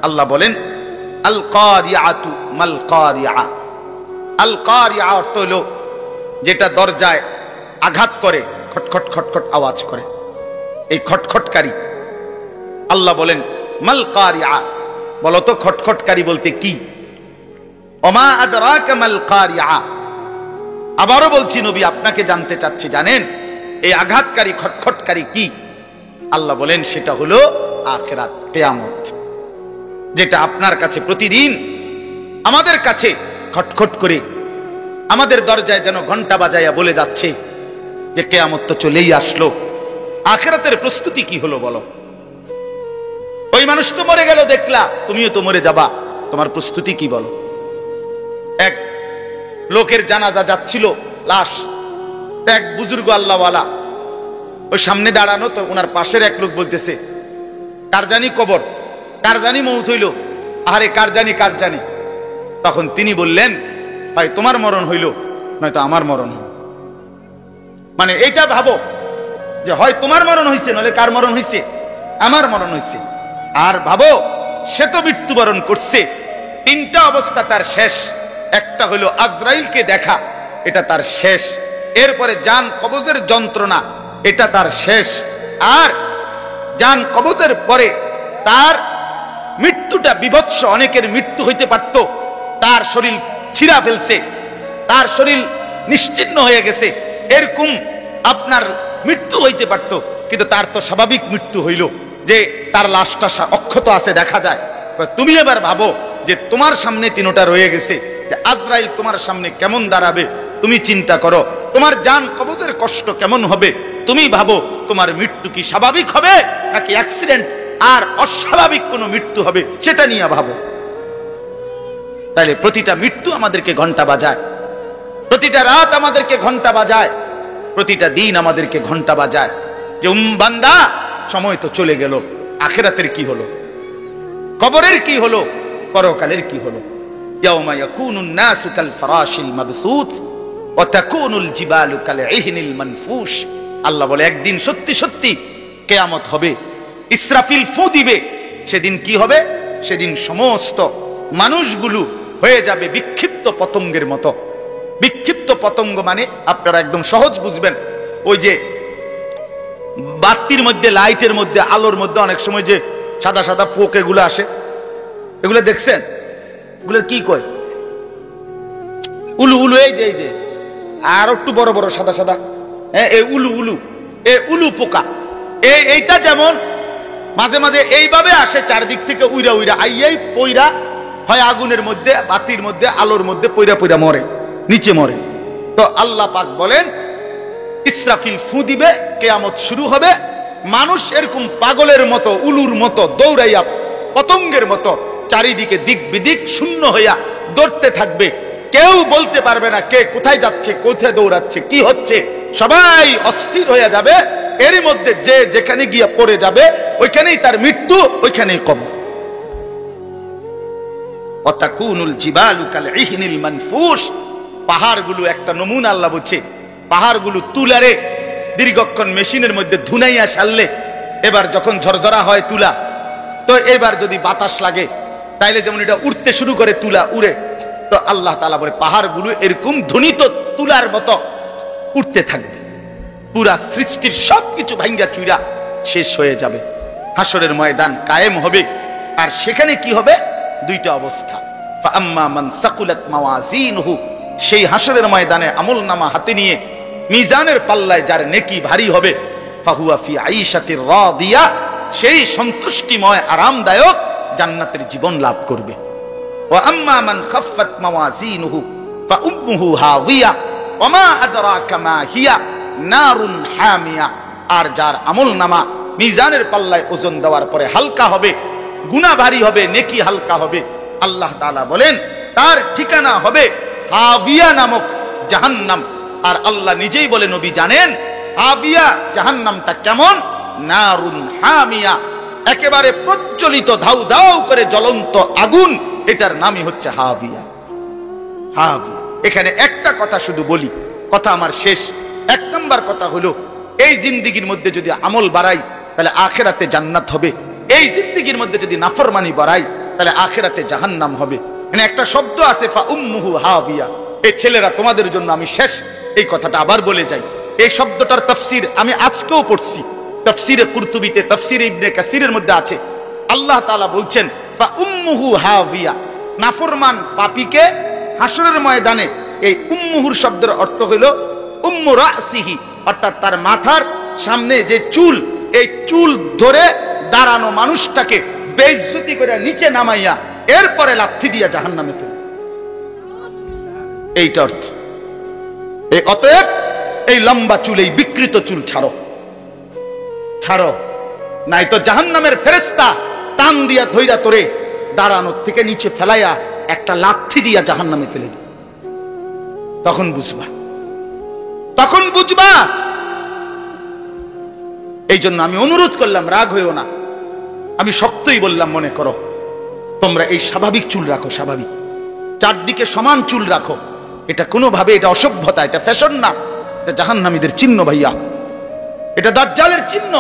আল্লাহ বলেন আল কারিআতু মাল কারিআ। আল কারিআ অর্থ হলো যেটা দরজায় আঘাত করে, খটখট খটখট আওয়াজ করে, এই খটখটকারী। আল্লাহ বলেন মাল কারিআ, বলো তো খটখটকারী বলতে কি? ওমা আদরাকা মাল কারিআ। আবারও বলছি নবী আপনাকে জানতে চাচ্ছি, জানেন এই আঘাতকারী খটখটকারী কি? আল্লাহ বলেন সেটা হলো আখিরাত, কিয়ামত, যেটা আপনার কাছে প্রতিদিন আমাদের কাছে খটখট করে আমাদের দরজায় যেন ঘন্টা বাজাইয়া বলে যাচ্ছে যে কিয়ামত তো চলেই আসলো। আখিরাতের প্রস্তুতি কি হলো বলো? ওই মানুষ তো মরে গেল দেখলা, তুমিও তো মরে যাবা, তোমার প্রস্তুতি কি বলো? এক লোকের জানাজা যাচ্ছিল, লাশ, এক বুজুর্গ আল্লাহওয়ালা ওই সামনে দাঁড়ানো, তো ওনার পাশের এক লোক বলতেছে কার জানি কবর, কার জানি মৌত হইল, আরে কার জানি কার জানি। তখন তিনি বললেন ভাই তোমার মরণ হইল নয়তো আমার মরণ হইল। মানে এইটা ভাবো যে হয় তোমার মরণ হইছে নইলে কার মরণ হইছে? আমার মরণ হইছে। আর ভাবো সে তো মৃত্যুবরণ করছে, তিনটা অবস্থা তার শেষ। একটা হইল আজরাইলকে দেখা, এটা তার শেষ। এরপরে জান কবজের যন্ত্রণা, এটা তার শেষ। আর জান কবজের পরে তার মৃত্যুটা বিভৎস, অনেকের মৃত্যু হইতে পারত, তার শরীর ছিঁড়া ফেলছে, তার শরীর নিশ্চিহ্ন হয়ে গেছে, এরকম আপনার মৃত্যু হইতে পারত। কিন্তু তার তো স্বাভাবিক মৃত্যু হইল যে তার লাশটা অক্ষত আছে, দেখা যায়। তুমি এবার ভাবো যে তোমার সামনে তিনটা রয়ে গেছে, যে আজরাইল তোমার সামনে কেমন দাঁড়াবে, তুমি চিন্তা করো তোমার জান কবজের কষ্ট কেমন হবে। তুমি ভাবো তোমার মৃত্যু কি স্বাভাবিক হবে নাকি অ্যাক্সিডেন্ট আর অস্বাভাবিক কোনো মৃত্যু হবে, সেটা নিয়ে ভাবো। তাহলে প্রতিটা মৃত্যু আমাদেরকে ঘন্টা বাজায়, প্রতিটা রাত আমাদেরকে ঘন্টা বাজায়, প্রতিটা দিন আমাদেরকে ঘন্টা বাজায় যে বান্দা সময় তো চলে গেল, আখিরাতের কি হলো, কবরের কি হলো, পরকালের কি হলো। ইয়াউমা ইয়াকুনুন নাসু কাল ফারাশিল মাবসুত ওয়া তাকুনুল জিবালু কাল ইহনিল মানফুশ। আল্লাহ বলে একদিন সত্যি সত্যি কিয়ামত হবে, ইসরাফিল ফু দিবে। সেদিন কি হবে? সেদিন সমস্ত মানুষগুলো হয়ে যাবে বিক্ষিপ্ত পতঙ্গের মতো। বিক্ষিপ্ত পতঙ্গ মানে আপনারা একদম সহজ বুঝবেন, ওই যে বাতির মধ্যে, লাইটের মধ্যে, আলোর মধ্যে অনেক সময় যে সাদা সাদা পোক এগুলো আসে, এগুলো দেখছেন? এগুলো কি কয়? উলু উলু। এই যে আর একটু বড় বড় সাদা সাদা, হ্যাঁ, এই উলু উলু, এই উলু পোকা। এইটা যেমন মাঝে মাঝে এইভাবে আসে চারদিক থেকে উইরা উইরা আইয়াই পইরা হয় আগুনের মধ্যে, বাতির মধ্যে, আলোর মধ্যে পইরা পইরা মরে, নিচে মরে। তো আল্লাহ পাক বলেন ইসরাফিল ফু দিবে, কিয়ামত শুরু হবে। মানুষ এরকম পাগলের মতো, উলুর মতো দৌড়াইয়া পতঙ্গের মতো চারিদিকে দিক বিদিক শূন্য হইয়া দৌড়তে থাকবে। কেউ বলতে পারবে না কে কোথায় যাচ্ছে, কোথায় দৌড়াচ্ছে, কি হচ্ছে। সবাই অস্থির হয়ে যাবে। এর মধ্যে যে যেখানে গিয়া পড়ে যাবে ওইখানেই তার মৃত্যু, ওইখানেই কবর। ওয়াতাকুনুল জিবালু কাল ইহনিল মানফুশ। পাহাড়গুলো একটা নমুনা আল্লাহ বলছে, পাহাড়গুলো তুলারে দীর্ঘক্ষণ মেশিনের মধ্যে ধুনাইয়া সারলে এবার যখন ঝরঝরা হয় তুলা, তো এবার যদি বাতাস লাগে তাইলে যেমন এটা উড়তে শুরু করে, তুলা উড়ে। তো আল্লাহ তাআলা বলে পাহাড়গুলো এরকম ধ্বনিত তুলার মতো উঠতে থাকবে। পুরা সৃষ্টির সবকিছু ভাঙ্গা চুইরা শেষ হয়ে যাবে। হাসরের ময়দান কায়েম হবে। আর সেখানে কি হবে? দুইটা অবস্থা। ফাআম্মা মান সাকুলাত মাওয়াজিনহু, সেই হাসরের ময়দানে আমলনামা হাতে নিয়ে মিজানের পাল্লায় যার নেকি ভারী হবে, ফাহুয়া ফি আইশাতির রাদিয়া, সেই সন্তুষ্টিময় আরামদায়ক জান্নাতের জীবন লাভ করবে। ওয়া আম্মা মান খাফফাত মাওয়াজিনহু ফাউম্মুহু হাওয়িয়া ওয়া মা আদরাকা মা হিয়া নারুন হামিয়া। আর যার আমলনামা মিজানের পাল্লায় ওজন দেওয়ার পরে হালকা হবে, গুনাহ ভারী হবে, নেকি হালকা হবে, আল্লাহ তাআলা বলেন তার ঠিকানা হবে হাবিয়া নামক জাহান্নাম। আর আল্লাহ নিজেই বলে, নবী জানেন হাবিয়া জাহান্নামটা কেমন? নারুন হামিয়া, একেবারে প্রজ্বলিত ধাউ ধাউ করে জ্বলন্ত আগুন, এটার নামই হচ্ছে হাবিয়া। হাবিয়া। এখানে একটা কথা শুধু বলি, কথা আমার শেষ। এক নম্বর কথা হলো, এই জিন্দেগির মধ্যে যদি আমল বাড়াই তাহলে আখিরাতে জান্নাত হবে। এই জিন্দেগির মধ্যে যদি নাফরমানি বাড়াই তাহলে আখিরাতে জাহান্নাম হবে। মানে একটা শব্দ আছে ফা উম্মুহু হাবিয়া, এই ছেলেরা তোমাদের জন্য আমি শেষ। এই কথাটা আবার বলে যাই, এই শব্দটার তাফসীর আমি আজকেও পড়ছি, তাফসীরে কুরতুবিতে, তাফসীরে ইবনে কাসিরের মধ্যে আছে। আল্লাহ তাআলা বলছেন ফা উম্মুহু হাবিয়া, নাফরমান পাপীকে হাসরের ময়দানে এই উম্মুহুর শব্দের অর্থ হলো উম্মু রাসিহি, অর্থাৎ তার মাথার সামনে যে চুল, এই চুল ধরে দাঁড়ানো মানুষটাকে বেইজ্জতি করে নিচে নামাইয়া এরপরে লাথি দিয়া জাহান্নামে ফেলে, এইটা অর্থ। এই অতএব এই লম্বা চুল, এই বিকৃত চুল ছাড়ো, ছাড়ো, নাই তো জাহান্নামের ফেরেশতা টান দিয়া ধইরা তোরে দাঁড়ানোর থেকে নিচে ফেলাইয়া একটা লাথি দিয়া জাহান্নামে ফেলে দিবে। তখন বুঝবা, তখন বুঝবা। এই জন্য আমি অনুরোধ করলাম, রাগ হইও না, আমি শক্তই বললাম, মনে করো তোমরা এই স্বাভাবিক চুল রাখো, স্বাভাবিক চারদিকে সমান চুল রাখো। এটা কোনোভাবে এটা অসভ্যতা, এটা ফ্যাশন না, এটা জাহান্নামীদের চিহ্ন ভাইয়া, এটা দাজ্জালের চিহ্ন।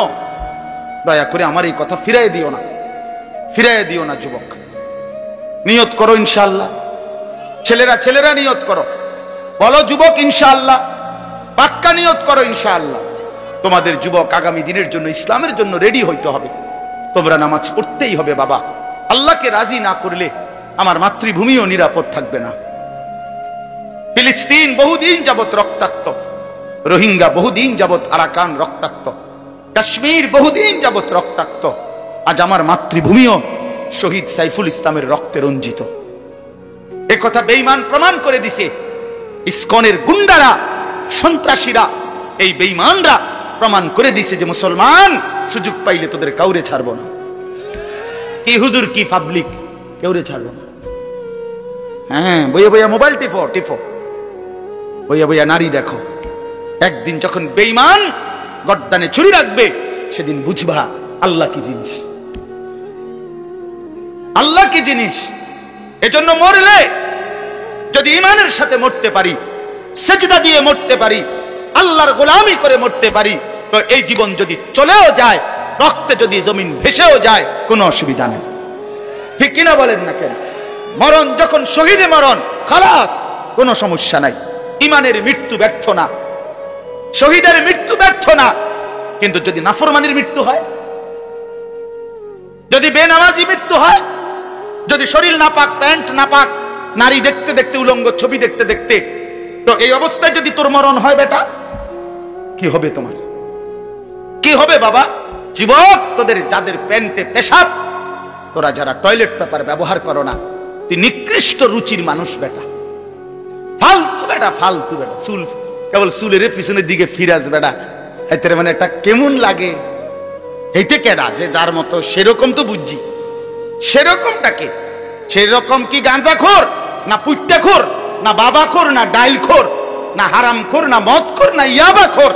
দয়া করে আমার এই কথা ফিরাই দিও না, ফিরাই দিও না যুবক। নিয়ত করো ইনশাআল্লাহ, ছেলেরা ছেলেরা নিয়ত করো, বলো যুবক ইনশাআল্লাহ, পাক্কা নিয়ত করো ইনশাআল্লাহ। তোমাদের যুবক আগামী দিনের জন্য, ইসলামের জন্য রেডি হইতে হবে। তোমরা নামাজ পড়তেই হবে বাবা। আল্লাহকে রাজি না করলে আমার মাতৃভূমিও নিরাপদ থাকবে না। ফিলিস্তিন বহুদিন যাবত রক্তাক্ত, রোহিঙ্গা বহুদিন যাবত আরাকান রক্তাক্ত, কাশ্মীর বহুদিন যাবত রক্তাক্ত। আজ আমার মাতৃভূমিও শহীদ সাইফুল ইসলামের রক্তে রঞ্জিত। এ কথা বেঈমান প্রমাণ করে দিছে। ইসকনের গুন্ডারা, সন্ত্রাসীরা, এই বেঈমানরা প্রমাণ করে দিছে যে মুসলমান সুযোগ পাইলে তোদের কাউরে ছাড়ব না। কি হুজুর, কি পাবলিক, কাউরে ছাড়ব না। হ্যাঁ, বইয়া বইয়া মোবাইল টিপো, টিপো, বইয়া বইয়া নারী দেখো। একদিন যখন বেঈমান গর্দানে ছুরি রাখবে, সেদিন বুঝবা আল্লাহ কি জিনিস, আল্লাহ কি জিনিস। এজন্য মরলে যদি ঈমানের সাথে মরতে পারি, সেজদা দিয়ে মরতে পারি, আল্লাহর গোলামি করে মরতে পারি, তো এই জীবন যদি চলেও যায়, রক্তে যদি জমিন ভেসেও যায়, কোনো অসুবিধা নেই। ঠিক কিনা বলেন না কেন? মরণ যখন শহীদে মরণ, খালাস, কোনো সমস্যা নাই। ঈমানের মৃত্যু ব্যর্থ না, শহীদের মৃত্যু ব্যর্থ না। কিন্তু যদি নাফরমানির মৃত্যু হয়, যদি বেনামাজি মৃত্যু হয়, যদি শরীর নাপাক, প্যান্ট নাপাক, নারী দেখতে দেখতে, উলঙ্গ ছবি দেখতে দেখতে, তো এই অবস্থায় যদি তোর মরণ হয় বেটা, কি হবে তোমার? কি হবে বাবা? যুবক, তোদের যাদের প্যান্টে পেশাব, তোরা যারা টয়লেট পেপার ব্যবহার করো না, তুই নিকৃষ্ট রুচির মানুষ বেটা, ফালতু বেটা, ফালতু বেটা। চুল কেবল চুলের পিছনের দিকে ফিরাস বেটা, হাইতে মানে একটা কেমন লাগে। এইতে কেডা যে যার মতো সেরকম তো বুঝছি, সেরকমটাকে, সেরকম কি গাঁজাখোর না ফুট্টাখোর না বাবাখোর না ডাইলখোর না হারামখোর না মদখোর না ইয়াবাখোর?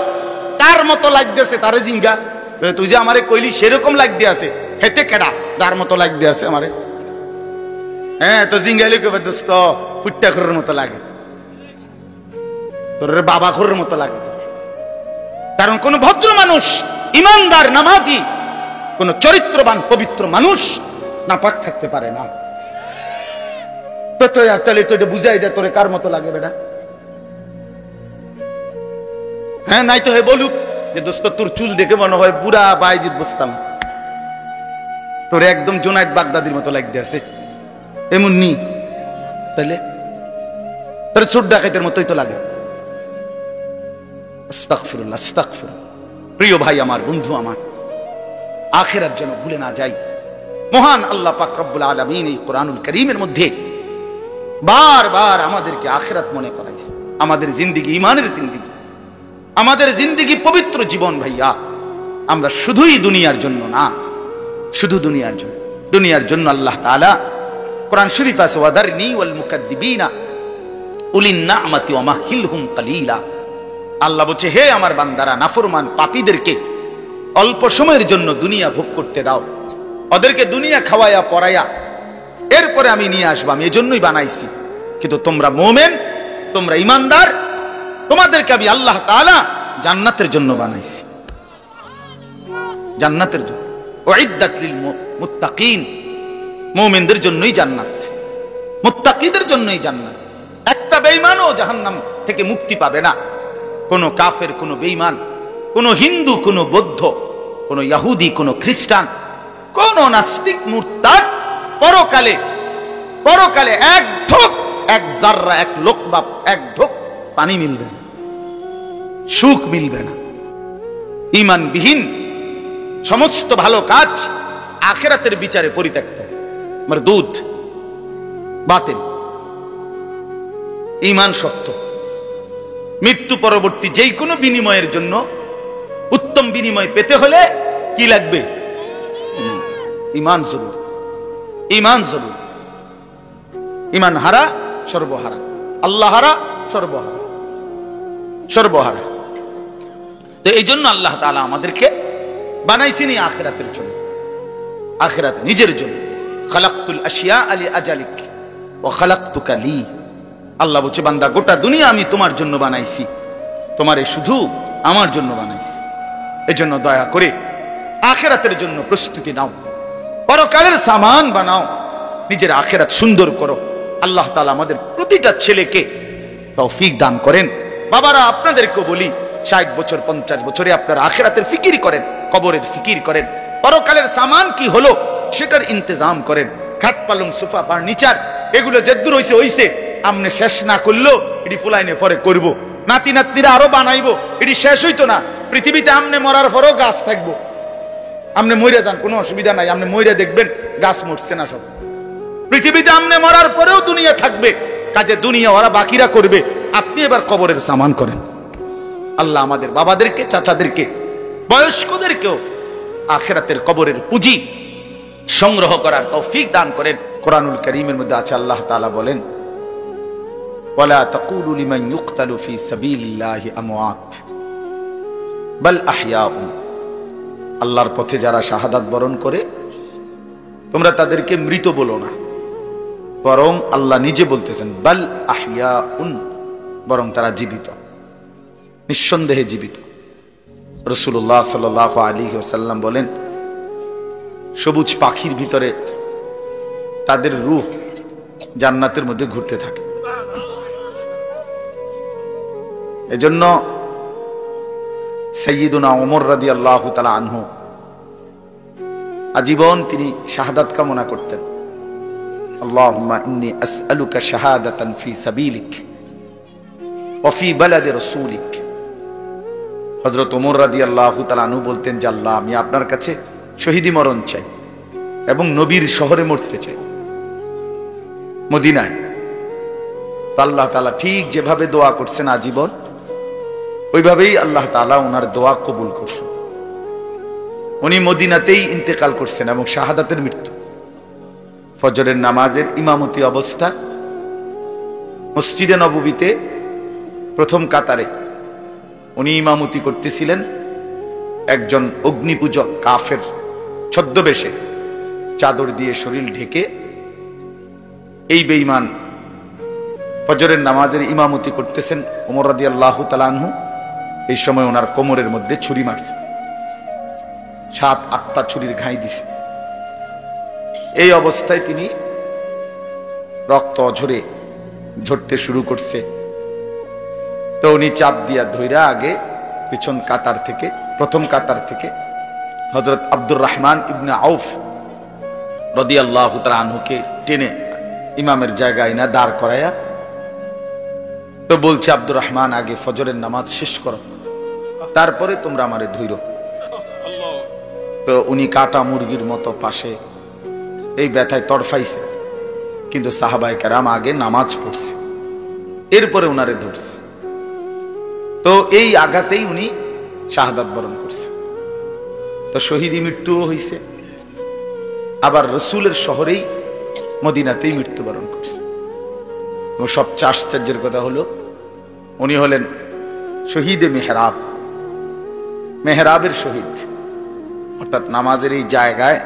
কার মতো লাগতেছে তারে জিঙ্গা। তুই যে আমারে কইলি সেরকম লাগতে আছে, হেতে কেডা যার মতো লাগতে আছে আমারে? হ্যাঁ, তো জিঙ্গাইলে কবে দোস্ত ফুট্টাখোরের মতো লাগে, তোর বাবাখোরের মতো লাগে। কারণ কোন ভদ্র মানুষ, ইমানদার, নামাজি, কোন চরিত্রবান পবিত্র মানুষ নাপাক থাকতে পারে না। তো তাহলে তো এটা বুঝাই যায় তোরে কার মতো লাগে বেটা। হ্যাঁ, নাই তো হে বলুক যে দোস্ত তোর চুল দেখে মনে হয় বুড়া বাইজিদ বুঝতাম, তোর একদম জোনায়েদ বাগদাদির মতো লাগতে আছে, এমন নি? তাহলে তোর চোর ডাকাতের মতোই তো লাগে। আস্তাগফিরুল্লাহ, আস্তাগফিরুল্লাহ। প্রিয় ভাই আমার, বন্ধু আমার, আখিরাত যেন ভুলে না যাই। মহান আল্লাহ পাক রব্বুল আলামিন এই কোরআনুল কারীমের মধ্যে বারবার আমাদেরকে আখিরাত মনে করাইছে। আমাদের জিন্দেগি ঈমানের জিন্দেগি, আমাদের জিন্দেগি পবিত্র জীবন ভাইয়া। আমরা শুধুই দুনিয়ার জন্য না, শুধু দুনিয়ার জন্য, দুনিয়ার জন্য আল্লাহ তাআলা কোরআন শরীফ আছে ওয়াদারনি ওয়াল মুকাদ্দিবিনা উলিন নি'মাতি ওয়া মাহিলহুম কালিলা। আল্লাহ বলছে, হে আমার বান্দারা, নাফরমান পাপীদেরকে অল্প সময়ের জন্য দুনিয়া ভোগ করতে দাও, ওদেরকে দুনিয়া খাওয়ায়া পরায়া এরপরে আমি নিয়ে আসবো, আমি এজন্যই বানাইছি। কিন্তু তোমরা মুমিন, তোমরা ঈমানদার, তোমাদেরকে আমি আল্লাহ তাআলা জান্নাতের জন্য বানাইছি, জান্নাতের জন্য। উইদ্দাত লিল মুত্তাকিন, মুমিনদের জন্যই জান্নাত, মুত্তাকিদের জন্যই জান্নাত। একটা বেঈমানও জাহান্নাম থেকে মুক্তি পাবে না। কোন কাফের, কোন বেঈমান, কোন হিন্দু, কোন বৌদ্ধ, কোন ইহুদি, কোন খ্রিস্টান, কোন নাস্তিক মুরতাদ পরকালে এক ঢোক, এক জাররা, এক লোকমা, এক ঢোক পানি মিলবে না, সুখ মিলবে না। ঈমানবিহীন সমস্ত ভালো কাজ আখিরাতের বিচারে পরিত্যক্ত, মারদুদ, বাতিল। ঈমান শর্ত। মৃত্যু পরবর্তী যেই কোনো বিনিময়ের জন্য উত্তম বিনিময় পেতে হলে কি লাগবে? ঈমান জরুরি, ঈমান জরুরি। ঈমান হারা সর্বহারা, আল্লাহ হারা সর্বহারা, সর্বহারা। তো এই জন্য আল্লাহ তাআলা আমাদেরকে বানাইছেন আখিরাতের জন্য, আখিরাতে নিজের জন্য। খালাকতুল আশিয়া লি আজালিক ওয়া খালাকতুকা লি। আল্লাহ বলছে, বান্দা গোটা দুনিয়া আমি তোমার জন্য বানাইছি, তোমারে শুধু আমার জন্য বানাইছি। এজন্য দয়া করে আখিরাতের জন্য প্রস্তুতি নাও, পরকালের সামান বানাও, নিজের আখিরাত সুন্দর করো। আল্লাহ তাআলা আমাদের প্রতিটা ছেলেকে তৌফিক দান করেন। বাবারা, আপনাদেরকেও বলি, 60 বছর 50 বছরে আপনারা আখিরাতের ফিকির করেন, কবরের ফিকির করেন, পরকালের সামান কি হলো সেটার ইন্তজাম করেন। খাট পালং সোফা ফার্নিচার এগুলো যেদূর হইছে আমনে শেষ না করলো এটি ফুলাইনে পরে করব, নাতি নাতনিরা আরো বানাইবো, এটি শেষ হইতো না। পৃথিবীতে আমনে মরার পরেও গাছ থাকবো, আমনে মইরা যান, কোনো অসুবিধা নাই, আমনে মইরা দেখবেন গাছ মরছে না সব। পৃথিবীতে আমনে মরার পরেও দুনিয়া থাকবে, কাজে দুনিয়া ওরা বাকিরা করবে, আপনি এবার কবরের সামান করেন। আল্লাহ আমাদের বাবাদেরকে, চাচাদেরকে, বয়স্কদেরকেও আখিরাতের কবরের পুঁজি সংগ্রহ করার তৌফিক দান করেন। কোরআনুল কারীমের মধ্যে আছে, আল্লাহ তাআলা বলেন, ওয়ালা তাকুলু লিমান ইউকতালু ফি সাবিলিল্লাহি আমওয়াত বাল আহইয়াউন। আল্লাহর পথে যারা শাহাদাত বরণ করে তোমরা তাদেরকে মৃত বলো না, বরং আল্লাহ নিজে বলতেছেন বাল আহইয়াউন, বরং তারা জীবিত, নিঃসন্দেহে জীবিত। রাসূলুল্লাহ সাল্লাল্লাহু আলাইহি ওয়াসাল্লাম বলেন, সবুজ পাখির ভিতরে তাদের রূহ জান্নাতের মধ্যে ঘুরতে থাকে। এজন্য সাইয়্যিদুনা ওমর রাদিয়াল্লাহু তাআলা আনহু আজীবন তিনি শাহাদাত কামনা করতেন। আল্লাহুম্মা ইন্নী আসআলুকা শাহাদাতান ফি সাবিলিক ওয়া ফি বালাদি রাসূলিক। হযরত ওমর রাদিয়াল্লাহু তাআলা আনহু বলতেন যে, আল্লাহ, আমি আপনার কাছে শহীদি মরণ চাই এবং নবীর শহরে মরতে চাই, মদিনায়। আল্লাহ তাআলা ঠিক যেভাবে দোয়া করছেন আজীবন, ওইভাবেই আল্লাহ তাআলা ওনার দোয়া কবুল করছেন। উনি মদিনাতেই ইন্তেকাল করছেন এবং শাহাদাতের মৃত্যু। ফজরের নামাজের ইমামতি অবস্থা মসজিদে নববীতে প্রথম কাতারে উনি ইমামতি করতেছিলেন। একজন অগ্নিপূজক কাফের ছদ্মবেশে, চাদর দিয়ে শরীর ঢেকে, এই বেঈমান ফজরের নামাজের ইমামতি করতেছেন। ওমর রাদিয়াল্লাহু তাআলা আনহু এই সময় ওনার কোমরের মধ্যে ছুরি মারছে, 7-8টা ছুরির ঘাই দিছে। এই অবস্থায় তিনি রক্ত ঝরতে শুরু করছে। তো উনি চাপ দিয়া ধইরা আগে পিছন কাতার থেকে, প্রথম কাতার থেকে হযরত আব্দুর রহমান ইবনে আউফ রাদিয়াল্লাহু তাআলা আনহুকে টেনে ইমামের জায়গায় না দাঁড় করায়া, তো বলছে, আব্দুর রহমান, আগে ফজরের নামাজ শেষ করো, তারপরে তোমরা আমারে ধইরো। তো উনি কাটা মুরগির মতো পাশে এই ব্যথায় তড়ফাইছে, কিন্তু সাহাবায়ে কেরাম আগে নামাজ পড়ছে, এরপরে উনারে ধরছে। তো এই আঘাতেই উনি শাহাদাত বরণ করছে। তো শহীদি মৃত্যুও হয়েছে, আবার রসুলের শহরেই মদিনাতেই মৃত্যুবরণ করছে। এবং সবচেয়ে আশ্চর্যের কথা হলো, উনি হলেন শহীদে মেহরাব, মেহরাবের শহীদ। অর্থাৎ নামাজের এই জায়গায়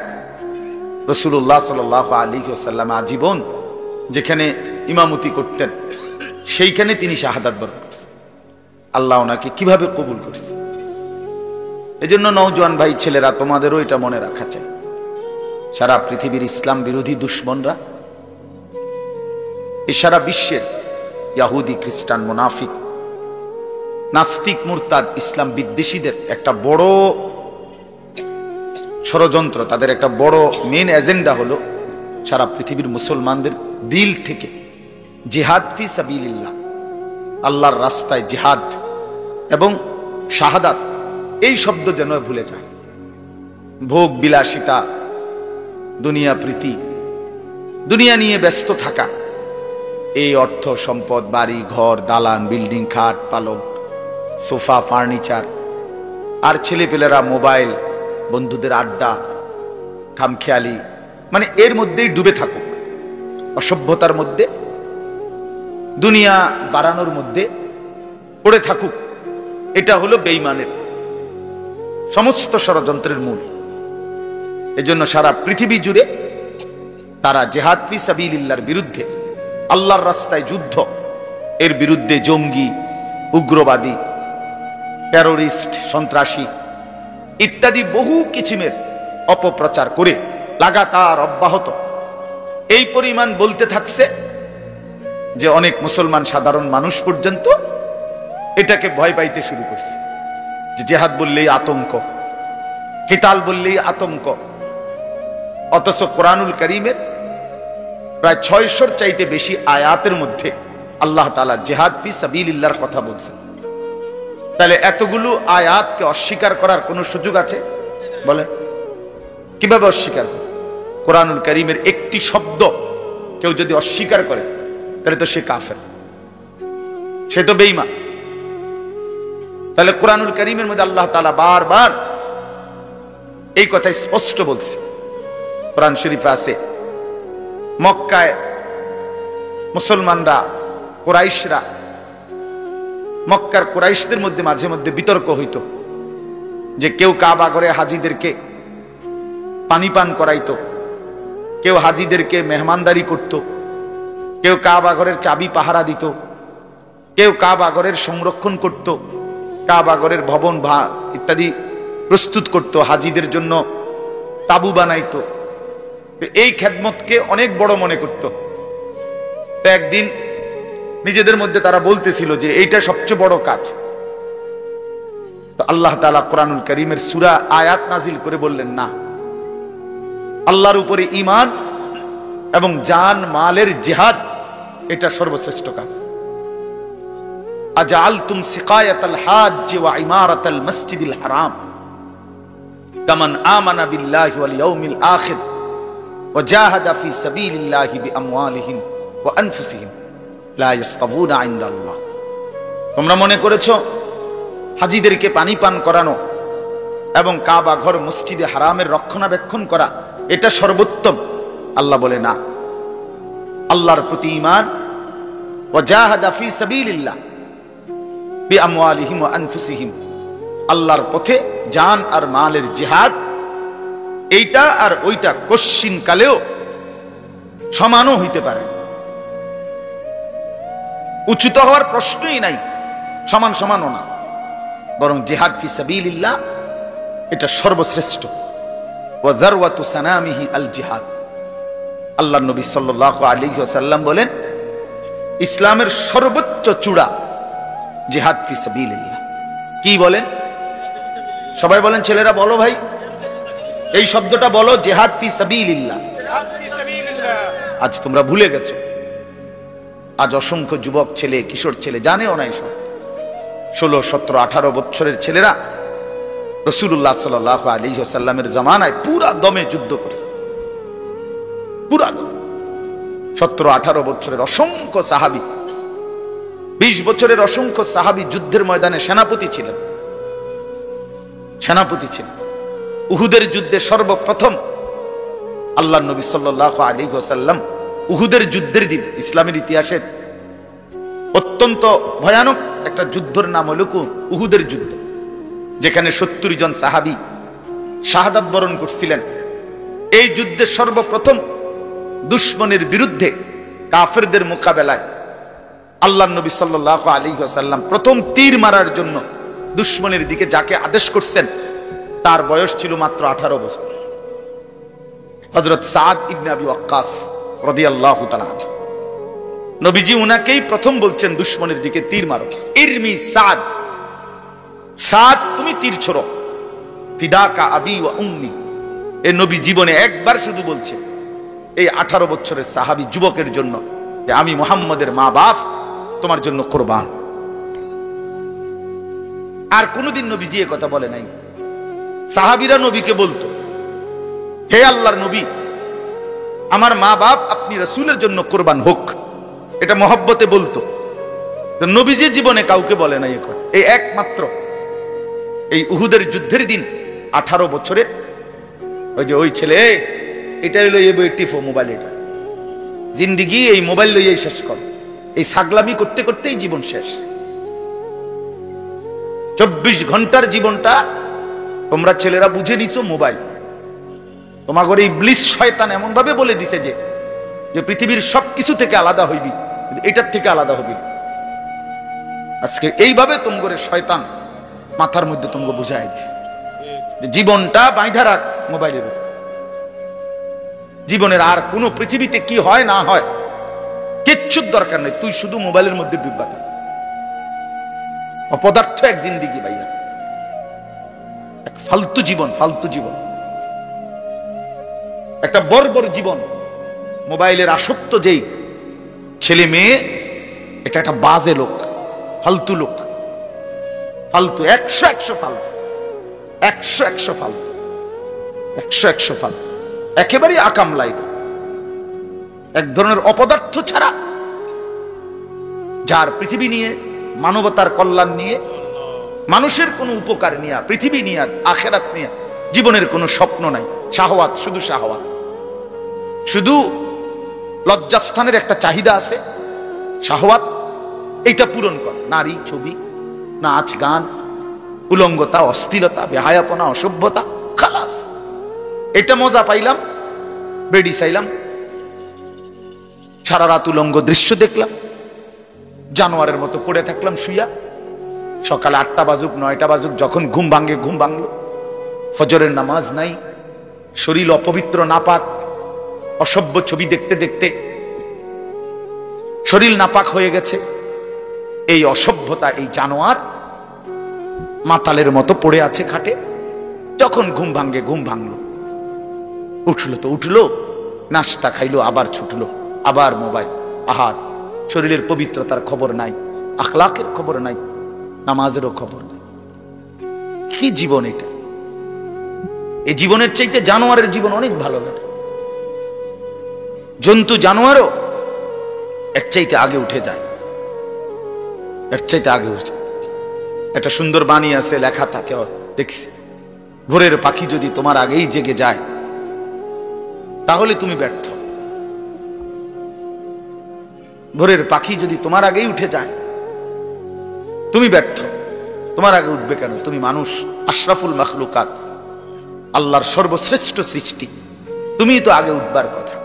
রাসূলুল্লাহ সাল্লাল্লাহু আলাইহি ওয়াসাল্লাম আজীবন যেখানে ইমামতি করতেন, সেইখানে তিনি শাহাদাত বরণ করছেন। আল্লাহ ওনাকে কিভাবে কবুল করছে। এই জন্য নওজোয়ান ভাই ছেলেরা, তোমাদেরও এটা মনে রাখা চাই, সারা পৃথিবীর ইসলাম বিরোধী দুশ্মনরা, এই সারা বিশ্বের ইহুদি, খ্রিস্টান, মুনাফিক, নাস্তিক, মুরতাদ, ইসলাম বিদ্বেষীদের একটা বড় ষড়যন্ত্র, তাদের একটা বড় মেন এজেন্ডা হলো সারা পৃথিবীর মুসলমানদের দিল থেকে জিহাদ ফি সাবিলিল্লাহ, আল্লাহর রাস্তায় জিহাদ এবং শাহাদাত, এই শব্দ যেন ভুলে যায়। ভোগ বিলাসিতা, দুনিয়া প্রীতি, দুনিয়া নিয়ে ব্যস্ত থাকা, এই অর্থ সম্পদ, বাড়ি ঘর, দালান, বিল্ডিং, খাট পালং, সোফা, ফার্নিচার, আর ছেলেপেলেরা মোবাইল, বন্ধুদের আড্ডা, খামখেয়ালি, মানে এর মধ্যেই ডুবে থাকুক, অসভ্যতার মধ্যে, দুনিয়া বাড়ানোর মধ্যে পড়ে থাকুক, এটা হলো বেঈমানের সমস্ত ষড়যন্ত্রের মূল। এজন্য সারা পৃথিবী জুড়ে তারা জিহাদ ফি সাবিলিল্লাহর বিরুদ্ধে, আল্লাহর রাস্তায় যুদ্ধ, এর বিরুদ্ধে জঙ্গি, উগ্রবাদী, টেরোরিস্ট, সন্ত্রাসী ইত্যাদি বহু কিছিমের অপপ্রচার করে লাগাতার অব্যাহত এই পরিমাণ বলতে থাকছে যে অনেক মুসলমান সাধারণ মানুষ পর্যন্ত এটাকে ভয় পাইতে শুরু করছে, যে জিহাদ বললেই আতঙ্ক, কিতাল বললেই আতঙ্ক। অথচ কোরআনুল কারীমের প্রায় 600-র চাইতে বেশি আয়াতের মধ্যে আল্লাহ তাআলা জিহাদ ফি সাবিলিল্লাহর কথা বলছেন। তাহলে এতগুলো আয়াতকে অস্বীকার করার কোনো সুযোগ আছে? বলেন, কিভাবে অস্বীকার করে? কোরআনুল কারীমের একটি শব্দ কেউ যদি অস্বীকার করে তাহলে তো সে কাফের, সে তো বেঈমান। তাহলে কোরআনুল কারীমের মধ্যে আল্লাহ তাআলা বারবার এই কথা স্পষ্ট বলছে। কোরআন শরীফে আছে, মক্কায় মুসলমানরা, কুরাইশরা, মক্কার কুরাইশদের মধ্যে মাঝে মধ্যে বিতর্ক হইতো যে কেউ কাবা ঘরে হাজীদেরকে পানি পান করাইতো, কেউ হাজীদেরকে মেহমানদারি করত, কেউ কাবা ঘরের চাবি পাহারা দিত, কেউ কাবা ঘরের সংরক্ষণ করত, কাবা ঘরের ভবন ইত্যাদি প্রস্তুত করত, হাজীদের জন্য তাবু বানাইতো। এই খেদমতকে অনেক বড় মনে করত। তো একদিন নিজেদের মধ্যে তারা বলতেছিল যে এইটা সবচেয়ে বড় কাজ। তো আল্লাহ তাআলা কোরআনুল কারীমের সূরা আয়াত নাজিল করে বললেন, না, আল্লাহর উপরে ঈমান এবং জান মালের জিহাদ এটা সর্বশ্রেষ্ঠ কাজ। আজআলতুম সিকায়াতাল হাজ্জ ওয়া ইমারাতাল মসজিদিল হারাম কামান আমানা বিল্লাহি ওয়াল ইয়াউমিল আখির ওয়া জাহাদা ফি সাবিলিল্লাহি বিআমওয়ালিহিম ওয়া আনফুসিহিম লা ইস্তাবুনা ইনদাল্লাহ। তোমরা মনে করেছো হাজীদেরকে পানি পান করানো এবং কাবা ঘর মসজিদে হারামের রক্ষণাবেক্ষণ করা এটা সর্বোত্তম? আল্লাহ বলে, না, আল্লাহর প্রতি ঈমান, ওয়া জাহাদা ফি সাবিলিল্লাহ বিআমওয়ালিহিম ওয়া আনফুসিহিম, আল্লাহর পথে জান আর মালের জিহাদ, এইটা আর ওইটা কশ্চিন কালেও সমানও হইতে পারে, উচ্চত হওয়ার প্রশ্নই নাই, সমান সমানও না, বরং জিহাদ ফি সাবিলিল্লাহ এটা সর্বশ্রেষ্ঠ। ওয়া যারওয়াতু সানামিহি আল জিহাদ। আল্লাহর নবী সাল্লাল্লাহু আলাইহি ওয়াসাল্লাম বলেন, ইসলামের সর্বোচ্চ চূড়া জিহাদ ফি সাবিলিল্লাহ। কি বলেন? সবাই বলেন, ছেলেরা বলো ভাই, এই শব্দটা বলো, জিহাদ ফি সাবিলিল্লাহ। আজ তোমরা ভুলে গেছো। আজ অসংখ্য যুবক ছেলে, কিশোর ছেলে জানেও না এসব। 16, 17, 18 বছরের ছেলেরা রাসূলুল্লাহ সাল্লাল্লাহু আলাইহি ওয়াসাল্লামের জামানায় পুরা দমে যুদ্ধ করছে, পুরা দমে। 17, 18 বছরের অসংখ্য সাহাবী, 20 বছরের অসংখ্য সাহাবী যুদ্ধের ময়দানে সেনাপতি ছিলেন, সেনাপতি ছিলেন। উহুদের যুদ্ধে সর্বপ্রথম আল্লাহর নবী সাল্লাল্লাহু আলাইহি ওয়াসাল্লাম উহুদের যুদ্ধের দিন, ইসলামের ইতিহাসের অত্যন্ত ভয়ানক একটা যুদ্ধের নাম হলো উহুদের যুদ্ধ, যেখানে 70 জন সাহাবী শাহাদাত বরণ করছিলেন। এই যুদ্ধে সর্বপ্রথম দুশমনের বিরুদ্ধে, কাফেরদের মোকাবেলায় আল্লাহর নবী সাল্লাল্লাহু আলাইহি ওয়াসাল্লাম প্রথম তীর মারার জন্য দুশমনের দিকে যাকে আদেশ করছেন তার বয়স ছিল মাত্র 18 বছর। হযরত সাদ ইবনে আবি ওয়াক্কাস রাদিয়াল্লাহু তাআলা নবীজি উনাকেই প্রথম বলছেন দুশমনের দিকে তীর মারো। ইরমি সাদ, সাদ তুমি তীর ছোড়ো। ফিদাকা আবি ওয়া উম্মি, এই নবী জীবনে একবার শুধু বলছে এই 18 বছরের সাহাবী যুবকের জন্য যে আমি মুহাম্মদের মা বাপ তোমার জন্য কুরবান। আর কোনদিন নবীজি এই কথা বলে নাই। সাহাবীরা নবীকে বলতো হে আল্লাহর নবী, আমার মা বাপ আপনি রাসূলের জন্য কুরবান হোক, এটা মহব্বতে বলতো। নবীজি জীবনে কাউকে বলে নাই এই কথা। এই একমাত্র এই উহুদের যুদ্ধের দিন 18 বছরের ওই ছেলে, এটা হইলো এই টিফো মোবাইল, এটা জিন্দিগি এই মোবাইল লইয়াই শেষ কর। এই ছাগলামি করতে করতেই জীবন শেষ। 24 ঘন্টার জীবনটা তোমরা ছেলেরা বুঝে নিছো মোবাইল। তোমাদের ইবলিস শয়তান এমন ভাবে বলে দিছে যে পৃথিবীর সবকিছু থেকে আলাদা হইবি, এটার থেকে আলাদা হবি। আজকে এইভাবে তোমাদের শয়তান মাথার মধ্যে তোমাকে বুঝাই দিছে যে জীবনটা বাইধা রাখ মোবাইলের উপর। জীবনের আর কোনো পৃথিবীতে কি হয় না হয় কিচ্ছুর দরকার নেই, তুই শুধু মোবাইলের মধ্যে ডুববা থাক। অপদার্থ এক জিন্দিগি ভাইয়া, এক ফালতু জীবন, ফালতু জীবন, একটা বর্বর জীবন। মোবাইলের আসক্ত যেই ছেলে মেয়ে, এটা একটা বাজে লোক, ফালতু লোক, ফালতু, 100 ফালতু, 100 ফালতু, 100 ফালতু, একেবারেই আকাম লাইফ। এক ধরনের অপদার্থ ছাড়া, যার পৃথিবী নিয়ে, মানবতার কল্যাণ নিয়ে, মানুষের কোনো উপকার নিয়ে, পৃথিবী নিয়ে, আখেরাত নিয়ে জীবনের কোনো স্বপ্ন নাই। শাহওয়াত, শুধু শাহওয়াত, শুধু লজ্জাস্থানের একটা চাহিদা আছে, শাহওয়াত, এইটা পূরণ কর। নারী, ছবি, নাচ, গান, উলঙ্গতা, অশ্লীলতা, বেহায়াপনা, অসভ্যতা, খালাস। এটা মজা পাইলাম, বেডি চাইলাম, সারা রাত উলঙ্গ দৃশ্য দেখলাম, জানোয়ারের মতো পড়ে থাকলাম শুইয়া। সকালে 8টা বাজুক 9টা বাজুক, যখন ঘুম ভাঙে ঘুম ভাঙলো। ফজরের নামাজ নাই, শরীর অপবিত্র, নাপাক, অসভ্য ছবি দেখতে দেখতে শরীর নাপাক হয়ে গেছে। এই অসভ্যতা, এই জানোয়ার মাতালের মতো পড়ে আছে খাটে। যখন ঘুম ভাঙে ঘুম ভাঙলো, উঠলো তো উঠলো, নাস্তা খাইলো, আবার ছুটলো, আবার মোবাইল। আহার, শরীরের পবিত্রতার খবর নাই, আখলাকের খবর নাই, নামাজেরও খবর নাই। কি জীবন এটা! এই জীবনের চাইতে জানোয়ারের জীবন অনেক ভালো লাগে। জন্তু জানোয়ারও এর চাইতে আগে উঠে যায়, এর চাইতে আগে উঠে। একটা সুন্দর বাণী আছে, লেখা থাকে, দেখছি, ভোরের পাখি যদি তোমার আগেই জেগে যায় তাহলে তুমি ব্যর্থ। ভোরের পাখি যদি তোমার আগেই উঠে যায় তুমি ব্যর্থ। তোমার আগে উঠবে কেন? তুমি মানুষ, আশরাফুল মাখলুকাত, আল্লাহর সর্বশ্রেষ্ঠ সৃষ্টি, তুমি তো আগে উঠবার কথা।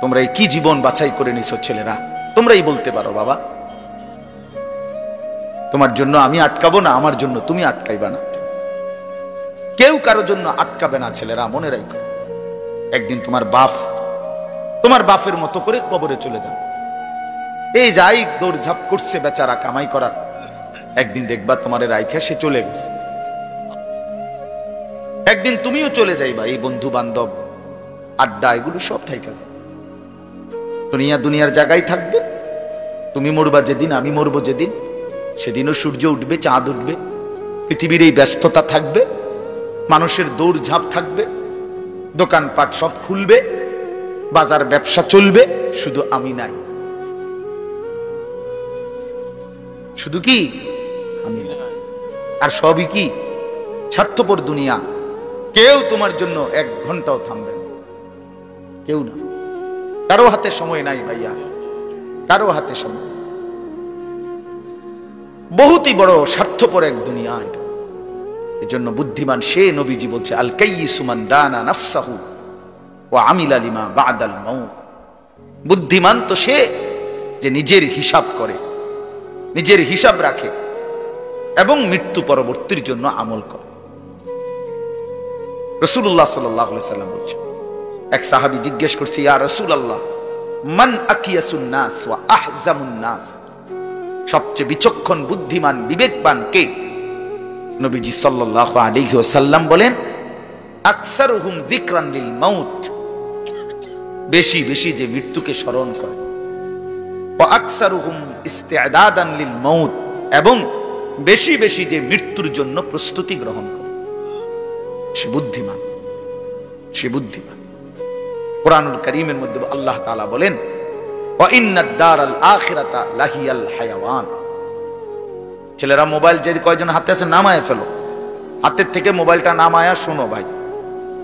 তোমরা এই কি জীবন বাছাই করে নিছো ছেলেরা? তোমরাই বলতে পারো বাবা, তোমার জন্য আমি আটকাবো না, আমার জন্য তুমি আটকাইবা না। কেউ কারোর জন্য আটকাবে না ছেলেরা, মনে রাখো। একদিন তোমার বাপের মতো করে কবরে চলে যাবে। এই যাই দৌড়ঝাঁপ করছে বেচারা কামাই করার, একদিন দেখবা তোমার রাইখা সে চলে গেছে। একদিন তুমিও চলে যাইবা। এই বন্ধু বান্ধব, আড্ডা, এগুলো সব থাইকা যাবে। দুনিয়ার জায়গায় থাকবে। তুমি মরবা যেদিন, আমি মরবো যেদিন, সেদিনও সূর্য উঠবে, চাঁদ উঠবে, পৃথিবীর এই ব্যস্ততা থাকবে, মানুষের দৌড়ঝাঁপ থাকবে, দোকানপাট সব খুলবে, বাজার ব্যবসা চলবে, শুধু আমি নাই। শুধু কি আমি নাই। আর সবই কি স্বার্থপর দুনিয়া। কেউ তোমার জন্য 1 ঘন্টাও থামবে না, কেউ না। কারো হাতে সময় নাই ভাইয়া, কারো হাতে সময়। বহুতই বড় স্বার্থপর এক দুনিয়া এটা। এজন্য বুদ্ধিমান সে, নবীজি বলছে, আল কাইয়িসু মান দানা নাফসাহু ওয়া আমিলা লিমা বাদাল মাউত। বুদ্ধিমান তো সে যে নিজের হিসাব করে, নিজের হিসাব রাখে এবং মৃত্যু পরবর্তীর জন্য আমল করে। রাসূলুল্লাহ সাল্লাল্লাহু আলাইহি ওয়াসাল্লাম বলছেন, এক সাহাবী জিজ্ঞেস করছে, ইয়া রাসূলুল্লাহ মান আকিয়াসুন নাস ওয়া আহজামুন নাস, সবচেয়ে বিচক্ষণ বুদ্ধিমান বিবেকবান কে? নবীজি সাল্লাল্লাহু আলাইহি ওয়াসাল্লাম বলেন, আকসারুহুম যিকরান লিল মাউত, বেশি বেশি যে মৃত্যুকে স্মরণ করে, ওয়া আকসারুহুম ইস্তিআদাদান লিল মাউত, এবং বেশি বেশি যে মৃত্যুর জন্য প্রস্তুতি গ্রহণ করে, সে বুদ্ধিমান, সে বুদ্ধিমান। কুরআনুল কারীমের মধ্যে আল্লাহ তাআলা বলেন, ওয়া ইন্নাদ দারাল আখিরাতা লাহিয়াল হায়াওয়ান। ছেলেরা মোবাইল যে কয়জন হাতে আছে নামায় ফেলো, হাতের থেকে মোবাইলটা নামায়া শোনো ভাই,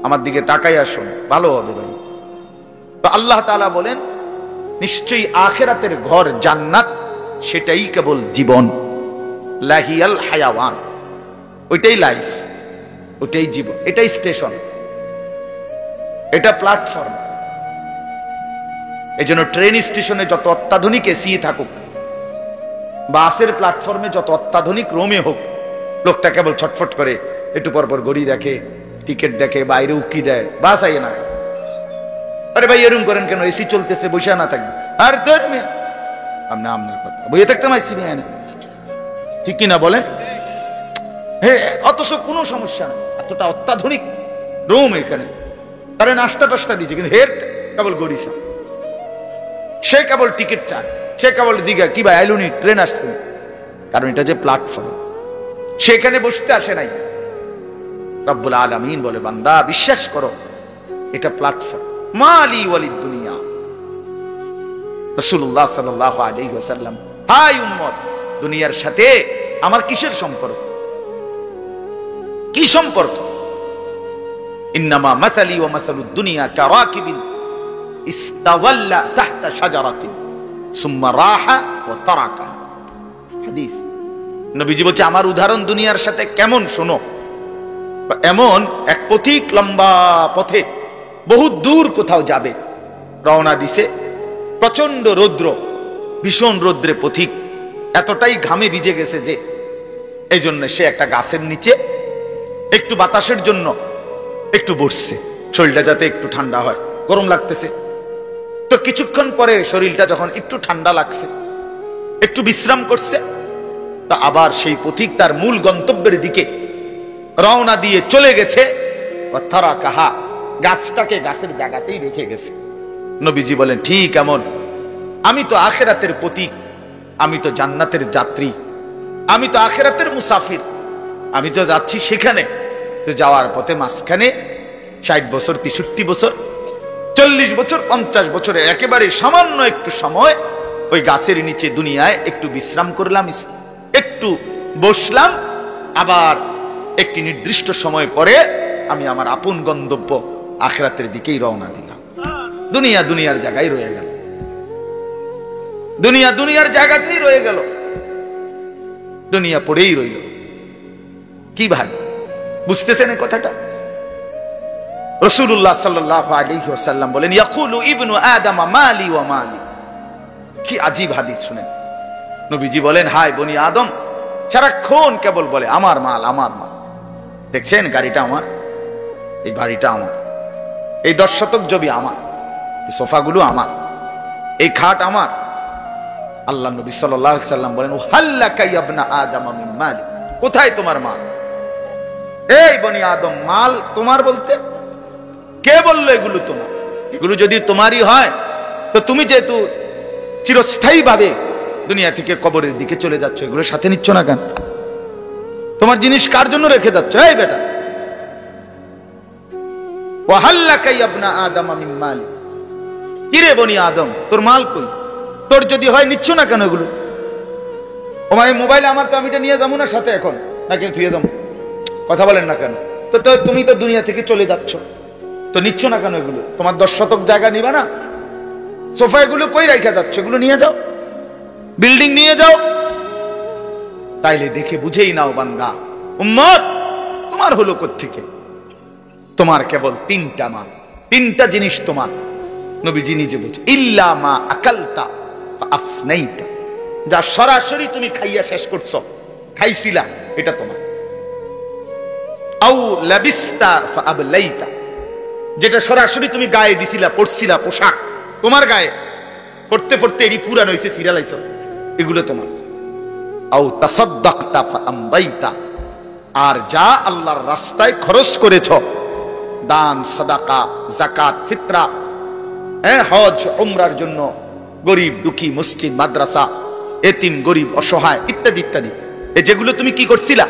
আমার দিকে তাকাইয়া শোনো, ভালো হবে ভাই। তো আল্লাহ তাআলা বলেন, নিশ্চয়ই আখিরাতের ঘর জান্নাত, সেটাই কেবল জীবন, লাহিয়াল হায়াওয়ান, ওইটাই লাইফ, ওইটাই জীবন, এটাই স্টেশন, এটা প্ল্যাটফর্ম। এই জন্য ট্রেন স্টেশনে যত অত্যাধুনিক এসি থাকুক, বাসের প্ল্যাটফর্মে যত অত্যাধুনিক রোমে হোক, লোকটা কেবল ছটফট করে, একটু পর পর ঘড়ি দেখে, টিকিট দেখে, বাইরে উকি দেয়, বাস আইয়ে না। আরে ভাই এরকম করেন কেন, এসি চলতেছে, বসে না থাকবে। আর ধর্মে আপনি আপনার কথা বইয়ে থাকতে মারছি না, ঠিক কিনা বলেন? হ্যাঁ, অথচ কোনো সমস্যা নেই, এতটা অত্যাধুনিক রুম এখানে, তারা নাস্তা টাস্তা দিচ্ছে, কিন্তু হের কেবল গড়িসা, সে কেবল টিকিট চায়, সে কেবল জিগা কি ভাই আইলুনি, ট্রেন আসছে, কারণ এটা যে প্ল্যাটফর্ম, সেখানে বসতে আসে নাই। রব্বুল আলামিন বলে, বান্দা বিশ্বাস করো, এটা প্ল্যাটফর্ম, মালি ওয়ালিদ দুনিয়া। রাসূলুল্লাহ সাল্লাল্লাহু আলাইহি ওয়াসাল্লাম, হাই উম্মত, দুনিয়ার সাথে আমার কিসের সম্পর্ক? কি সম্পর্ক? ইন্নামা মাসালি ওয়া মাসালুদ দুনিয়া কারাকিবিন ইস্তাযাল্লা তাহতা শাজারাতিন সুম্মা রাহা ওয়া তারাকা। হাদিস। নবীজি বলছে, আমার উদাহরণ দুনিয়ার সাথে কেমন শোনো, এমন এক পথিক লম্বা পথে বহু দূর কোথাও যাবে, রওনা দিছে, প্রচন্ড রৌদ্র, ভীষণ রৌদ্রে পথিক এতটাই ঘামে ভিজে গেছে যে এই জন্য সে একটা গাছের নিচে একটু বাতাসের জন্য একটু বসছে, শরীরটা যাতে একটু ঠান্ডা হয়, গরম লাগতেছে। তো কিছুক্ষণ পরে শরীরটা যখন একটু ঠান্ডা লাগছে, একটু বিশ্রাম করছে, তা আবার সেই পথিক তার মূল গন্তব্যের দিকে রওনা দিয়ে চলে গেছে। তারা কাহা, গাছটাকে গাছের জায়গাতেই রেখে গেছে। নবীজি বলেন, ঠিক এমন আমি তো আখিরাতের প্রতীক, আমি তো জান্নাতের যাত্রী, আমি তো আখিরাতের মুসাফির, আমি তো যাচ্ছি সেখানে। তো যাওয়ার পথে মাঝখানে 60 বছর, 63 বছর, 40 বছর, 50 বছরে একেবারে সামান্য একটু সময় ওই গাছের নিচে দুনিয়ায় একটু বিশ্রাম করলাম, একটু বসলাম, আবার একটি নির্দিষ্ট সময় পরে আমি আমার আপন গন্তব্য আখিরাতের দিকেই রওনা দিলাম। দুনিয়া দুনিয়ার জায়গায় রয়ে গেল, দুনিয়া দুনিয়ার জায়গাতেই রয়ে গেল, দুনিয়া পড়েই রইল। কি ভাই, বুঝতেছেন এই কথাটা? রাসূলুল্লাহ সাল্লাল্লাহু আলাইহি ওয়াসাল্লাম বলেন, ইয়াকুলু ইবনু আদম মালি ওয়া মালি। কি আজীব হাদিস শুনেন। নবীজি বলেন, হায় বনি আদম সারাক্ষণ কেবল বলে আমার মাল, আমার মাল। দেখছেন গাড়িটা আমার, এই বাড়িটা আমার, এই 10 শতক জমি আমার, এই সোফাগুলো আমার, এই খাট আমার। আল্লাহ নবী সাল্লাল্লাহু আলাইহি ওয়াসাল্লাম বলেন, হাল্লাকা ইয়া ইবনা আদম মিন মালি, কোথায় তোমার মাল? এই বনি আদম, মাল তোমার বলতে কে বললো এগুলো তোমার? এগুলো যদি তোমারই হয় তো তুমি যেহেতু চিরস্থায়ী ভাবে দুনিয়া থেকে কবরের দিকে চলে যাচ্ছ, এগুলো সাথে নিচ্ছ না কেন? তোমার জিনিস কার জন্য রেখে যাচ্ছ? এই বেটা, ওয়াহাল্লাকা ইয়া ইবনা আদম মিন মালি, কি রে বনি আদম, তোর মাল কই? তোর যদি হয় নিচ্ছ না কেন এগুলো? তোমার মোবাইলে আমার, তো আমি এটা নিয়ে যাবো না সাথে এখন, নাকি ধুয়ে যাবো? কথা বলেন না কেন? তো তুমি তো দুনিয়া থেকে চলে যাচ্ছ, তো নিচ্ছ না কেন এগুলো? তোমার 10 শতক জায়গা নিবা না? সোফা এগুলো কই রাখা যাচ্ছ? এগুলো নিয়ে যাও, বিল্ডিং নিয়ে যাও। তাইলে দেখে বুঝেই নাও বান্দা, উম্মত তোমার হলো কোত্থেকে? তোমার কেবল 3টা মাল, 3টা জিনিস তোমার। নবীজি নিজে বলছে, ইল্লা মা আকালতা ফাআফনাইতা, যা সরাসরি তুমি খাইয়া শেষ করছো, খাইছিলা, এটা তোমার। আও লাবিস্তা ফাআবলাইতা, যেটা সরাসরি তুমি গায়ে দিছিলা, পড়ছিলা পোশাক তোমার গায়ে, পড়তে পড়তে এডি পুরান হইছে, সিরালাইছো, এগুলো তোমার। আও তাসাদদাকতা ফাআমদাইতা, আর যা আল্লাহর রাস্তায় খরচ করেছ, দান, সাদাকা, যাকাত, ফিতরা, হজ, উমরার জন্য, গরিব দুঃখী, মসজিদ, মাদ্রাসা, এতিম, গরিব, অসহায় ইত্যাদি ইত্যাদি, এই যেগুলো তুমি কি করছিলা,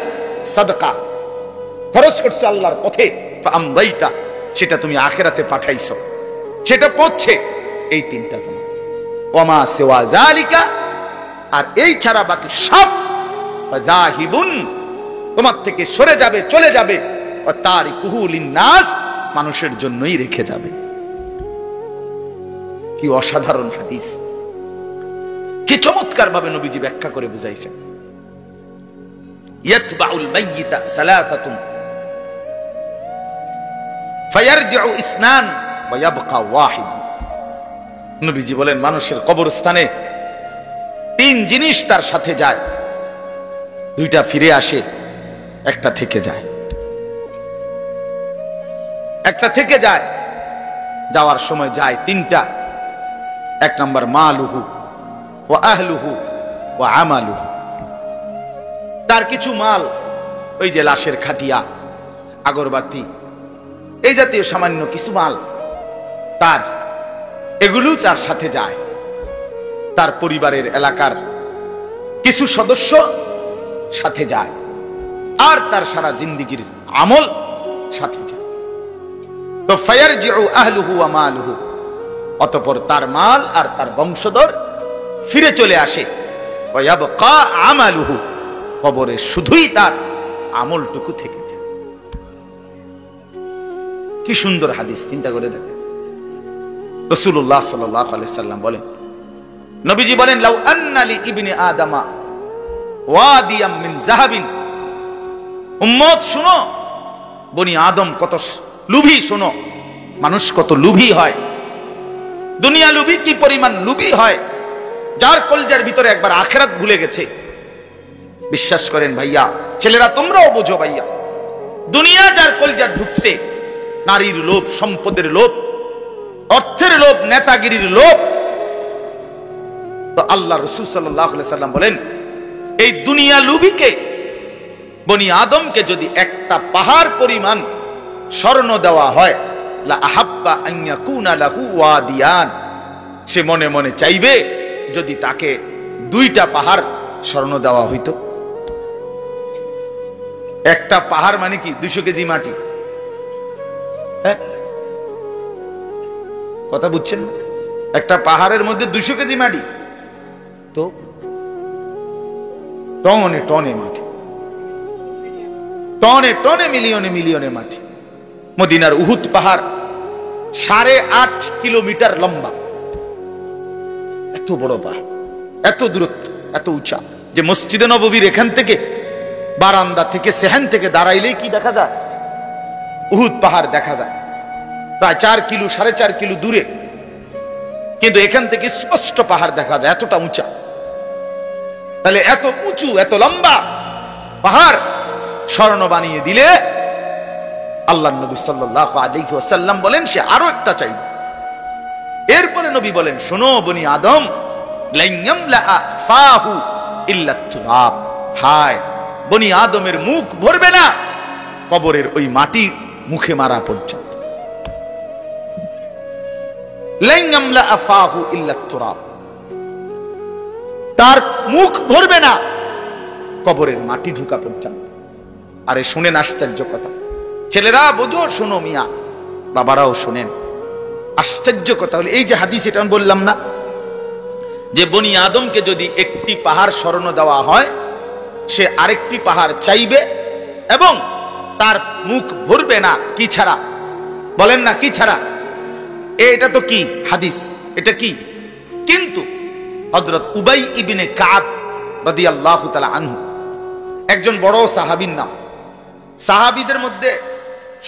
সাদাকা খরচ করছো আল্লাহর পথে, ফাআমদাইতা, সেটা তুমি আখিরাতে পাঠাইছো, সেটা পৌঁছে, এই তিনটা তোমার। ওয়ামা সিওয়া যালিকা, আর এই ছাড়া বাকি সব ফাযাহিবুন, তোমার থেকে সরে যাবে, চলে যাবে, ও তারিকুহু লিন্নাস, মানুষের জন্যই রেখে যাবে। কি অসাধারণ হাদিস, কি চমৎকার ভাবে নবীজি ব্যাখ্যা করে বুঝাইছেন। ইয়াতবাউল মাইয়িতা সালাসাতুন ফায়ারজিউ ইসনান ওয়া ইয়াবকা ওয়াহিদ। নবীজি বলেন মানুষের কবরস্থানে তিন জিনিস তার সাথে যায়, দুইটা ফিরে আসে, একটা থেকে যায়। একটা থেকে যায়, যাওয়ার সময় যায় তিনটা। এক নম্বর মালুহু ওয়া আহলুহু ওয়া আমালুহু, তার কিছু মাল, ওই যে লাশের খাটিয়া, আগরবাতি, এই জাতীয় সামান্য কিছু মাল তার, এগুলো তার সাথে যায়। তার পরিবারের এলাকার কিছু সদস্য সাথে যায়, আর তার সারা জিন্দেগীর আমল সাথে যায়। তো ফায়ারজিউ আহলুহু ওয়া মালুহু, অতঃপর তার মাল আর তার বংশধর ফিরে চলে আসে। ওয়া ইয়াবকা আমালুহু, কবরে শুধুই তার আমলটুকু থেকে যায়। কি সুন্দর হাদিস, চিন্তা করে দেখেন। রাসূলুল্লাহ সাল্লাল্লাহু আলাইহি সাল্লাম বলেন, নবীজি বলেন, লাউ আন্না লি ইবনি আদামা ওয়াদিয়াম মিন যাহাবিন, উম্মত শুনো, বনি আদম কত লুভী, শোনো মানুষ কত লুভী হয়, দুনিয়া লুভী কি পরিমাণ লুভী হয়, যার কলজার ভিতরে একবার আখিরাত ভুলে গেছে। বিশ্বাস করেন ভাইয়া, ছেলেরা তোমরাও বোঝো ভাইয়া, দুনিয়া যার কলজার ঢুকছে, নারীর লোভ, সম্পদের লোভ, অর্থের লোভ, নেতাগিরির লোভ, তো আল্লাহ রাসূল সাল্লাল্লাহু আলাইহি সাল্লাম বলেন, এই দুনিয়া লুভিকে, বনি আদমকে যদি একটা পাহাড় পরিমাণ স্বর্ণ দেওয়া হয়, লা আহাব্বা আন ইয়াকুনা লাহু ওয়াদিয়ান, সে মনে মনে চাইবে যদি তাকে দুইটা পাহাড় স্বর্ণ দেওয়া হইতো। একটা পাহাড় মানে কি 200 কেজি মাটি, হ্যাঁ কথা বুঝছেন? একটা পাহাড়ের মধ্যে 200 কেজি মাটি, তো টনে টনে মাটি, টনে টনে, মিলিয়নে মিলিয়নে মাটি। মদিনার উহুদ পাহাড় 8.5 কিলোমিটার লম্বা, এত বড় পাহাড়, এত দূরত্ব, এত উঁচা, যে মসজিদে নববীর এখান থেকে, বারান্দা থেকে, সেহান থেকে দাঁড়াইলেই কি দেখা যায়? উহুদ পাহাড় দেখা যায়, প্রায় 4 কিলো 4.5 কিলো দূরে, কিন্তু এখান থেকে স্পষ্ট পাহাড় দেখা যায়, এতটা উঁচা। তাহলে এত উঁচু, এত লম্বা পাহাড় স্বর্ণ বানিয়ে দিলে আল্লাহ নবী সাল্লাল্লাহু আলাইহি ওয়াসাল্লাম বলেন সে আরো একটা চাইবে। এরপরে নবী বলেন, শোনো বনি আদম, লান ইয়ামলা ফাহু ইল্লা তুরাব, হায় বনি আদমের মুখ ভরবে না কবরের ওই মাটি মুখে মারা পর্যন্ত। লান ইয়ামলা ফাহু ইল্লা তুরাব, তার মুখ ভরবে না কবরের মাটি ঢুকা পর্যন্ত। আরে শুনেন আশ্চর্য কথা, ছেলেরা বোঝো, শোনো মিয়া, বাবারাও শুনেন, আশ্চর্য কথা হলো এই যে হাদিস, এটা আমি বললাম না যে বনি আদমকে যদি একটি পাহাড় স্বর্ণ দেওয়া হয়, সে আরেকটি পাহাড় চাইবে এবং তার মুখ ভরবে না, কি ছাড়া? বলেন না কি ছাড়া? এটা তো কি হাদিস, এটা কি? কিন্তু হযরত উবাই ইবনে কাব রাদিয়াল্লাহু তাআলা আনহু একজন বড় সাহাবীর নাম। সাহাবীদের মধ্যে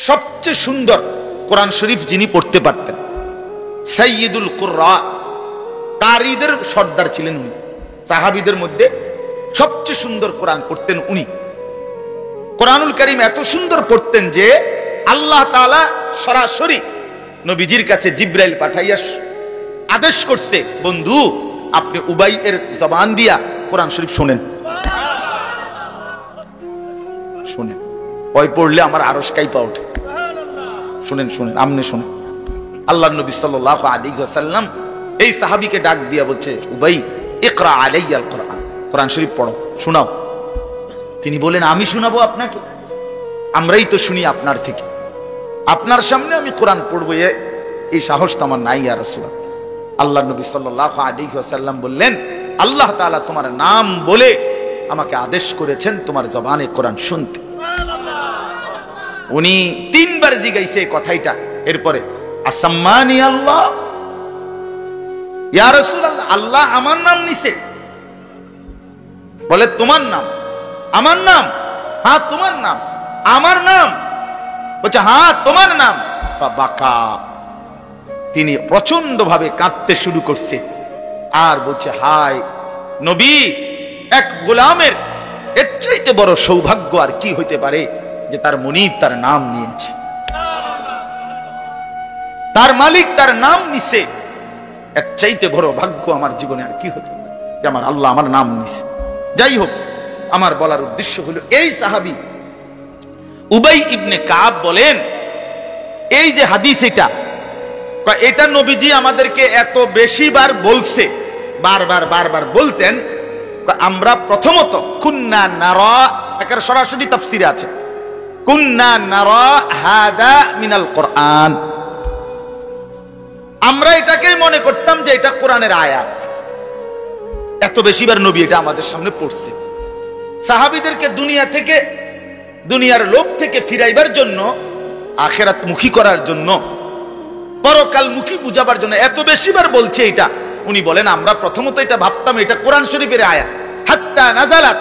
সবচেয়ে সুন্দর কোরআন শরীফ যিনি পড়তে পারতেন, সাইয়্যিদুল কুররা, কারীদের সর্দার ছিলেন উনি। সাহাবীদের মধ্যে সবচেয়ে সুন্দর কোরআন পড়তেন উনি। কোরআনুল কারীম এত সুন্দর পড়তেন যে আল্লাহ তাআলা সরাসরি নবীজির কাছে জিবরাইল পাঠাইয়া আদেশ করছে, বন্ধু আপনি উবাই এর জবান দিয়া কোরআন শরীফ শুনেন। শুনেন, ওই পড়লে আমার আরশ কাইপা ওঠে। শুনেন শুনেন, আমনে শুনেন। আল্লাহর নবী সাল্লাল্লাহু আলাইহি ওয়াসাল্লাম এই সাহাবীকে ডাক দিয়া বলছে, উবাই ইকরা আলাইয়াল কোরআন, কোরআন শরীফ পড়ো, শোনাও। তিনি বলেন, আমি শোনাবো আপনাকে? আমরাই তো শুনি আপনার থেকে, আপনার সামনে আমি কোরআন পড়বো এই সাহস তো আমার নাই ইয়া রাসূলুল্লাহ। আল্লাহর নবী সাল্লাল্লাহু আলাইহি ওয়াসাল্লাম বললেন, আল্লাহ তাআলা তোমার নাম বলে আমাকে আদেশ করেছেন তোমার জবানে কোরআন শুনতে। উনি তিনবার জিগাইছে এই কথাইটা। এরপরে আসাম্মানি আল্লাহ, ইয়া রাসূলুল্লাহ আল্লাহ আমার নাম নিছে? বলে তোমার নাম? আমার নাম? হ্যাঁ তোমার নাম। আমার নাম? বলছে হ্যাঁ তোমার নাম। ফাবাকা, তিনি প্রচন্ড ভাবে কাঁদতে শুরু করছে আর বলছে, হায় নবী, এক গোলামের এর চাইতে বড় সৌভাগ্য আর কি হইতে পারে যে তার মুনিব তার নাম নিয়েছে, তার মালিক তার নাম নিছে। এর চাইতে বড় ভাগ্য আমার জীবনে আর কি হতে পারে যে আমার আল্লাহ আমার নাম নিছে। যাই হোক, আমার বলার উদ্দেশ্য হলো, এই সাহাবী উবাই ইবনে কাব বলেন, এই যে হাদিস এটা নবীজি আমাদেরকে এত বেশি বার বলছে, বারবার বলতেন। আমরা প্রথমত কুন্না নারা, এর সরাসরি তাফসিরে আছে, কুন্না নারা হাদা মিনাল কোরআন, আমরা এটাকেই মনে করতাম যে এটা কোরআনের আয়াত। এত বেশিবার নবী এটা আমাদের সামনে পড়ছে। সাহাবীদেরকে দুনিয়া থেকে, দুনিয়ার লোভ থেকে ফিরাইবার জন্য, আখিরাত মুখী করার জন্য, পরকাল মুখী বুঝাবার জন্য এত বেশিবার বলছে এটা। উনি বলেন, আমরা প্রথমত এটা ভাবতাম এটা কোরআন শরীফের আয়াত। হাত্তা নাযালাত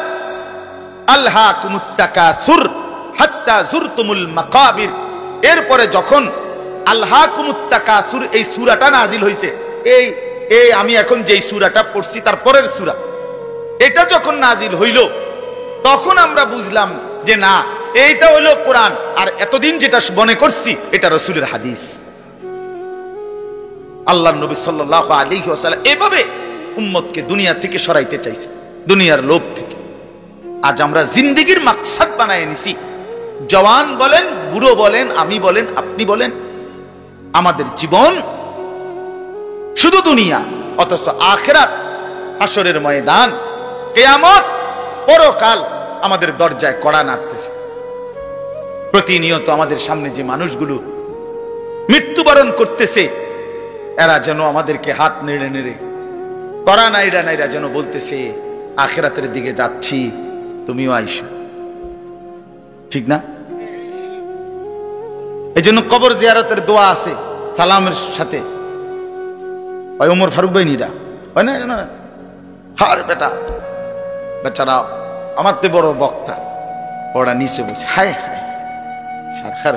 আলহাকুমুত তাকাসুর হাত্তা যুরতুমুল মাকাবির, এরপরে যখন আলহাকুমুত তাকাসুর এই সূরাটা নাজিল হইছে, এই আমি এখন যেই সূরাটা পড়ছি তার পরের সূরা, এটা যখন নাজিল হইল তখন আমরা বুঝলাম যে না, এইটা হইলো কোরআন, আর এতদিন যেটা মনে করছি এটা রাসূলের হাদিস। আল্লাহর নবী সাল্লাল্লাহু আলাইহি ওয়াসাল্লাম এভাবে উম্মতকে দুনিয়া থেকে সরাইতে চাইছে, দুনিয়ার লোভ থেকে। আজ আমরা জিন্দেগির মাকসাদ বানায় নিছি। জওয়ান বলেন, বুড়ো বলেন, আমি বলেন, আপনি বলেন, আমাদের জীবন শুধু দুনিয়া, অথচ আখিরাত, হাসরের ময়দান, কিয়ামত, পরকাল আমাদের দরজায় কড়া নাড়তেছে। প্রতিনিয়ত আমাদের সামনে যে মানুষগুলো মৃত্যুবরণ করতেছে, এরা যেন আমাদেরকে হাত নেড়ে নেড়ে, কড়া নাইরা নাইরা যেন বলতেছে, আখিরাতের দিকে যাচ্ছি, তুমিও আইসো। ঠিক না? এই জন্য কবর জিয়ারতের দোয়া আছে সালামের সাথে। ওই ওমর ফারুক ভাই নিরা হয় না, হার বেটা, বেচারা আমার তো বড় বক্তা, ওরা নিচে বসে হায় হায় সারখার।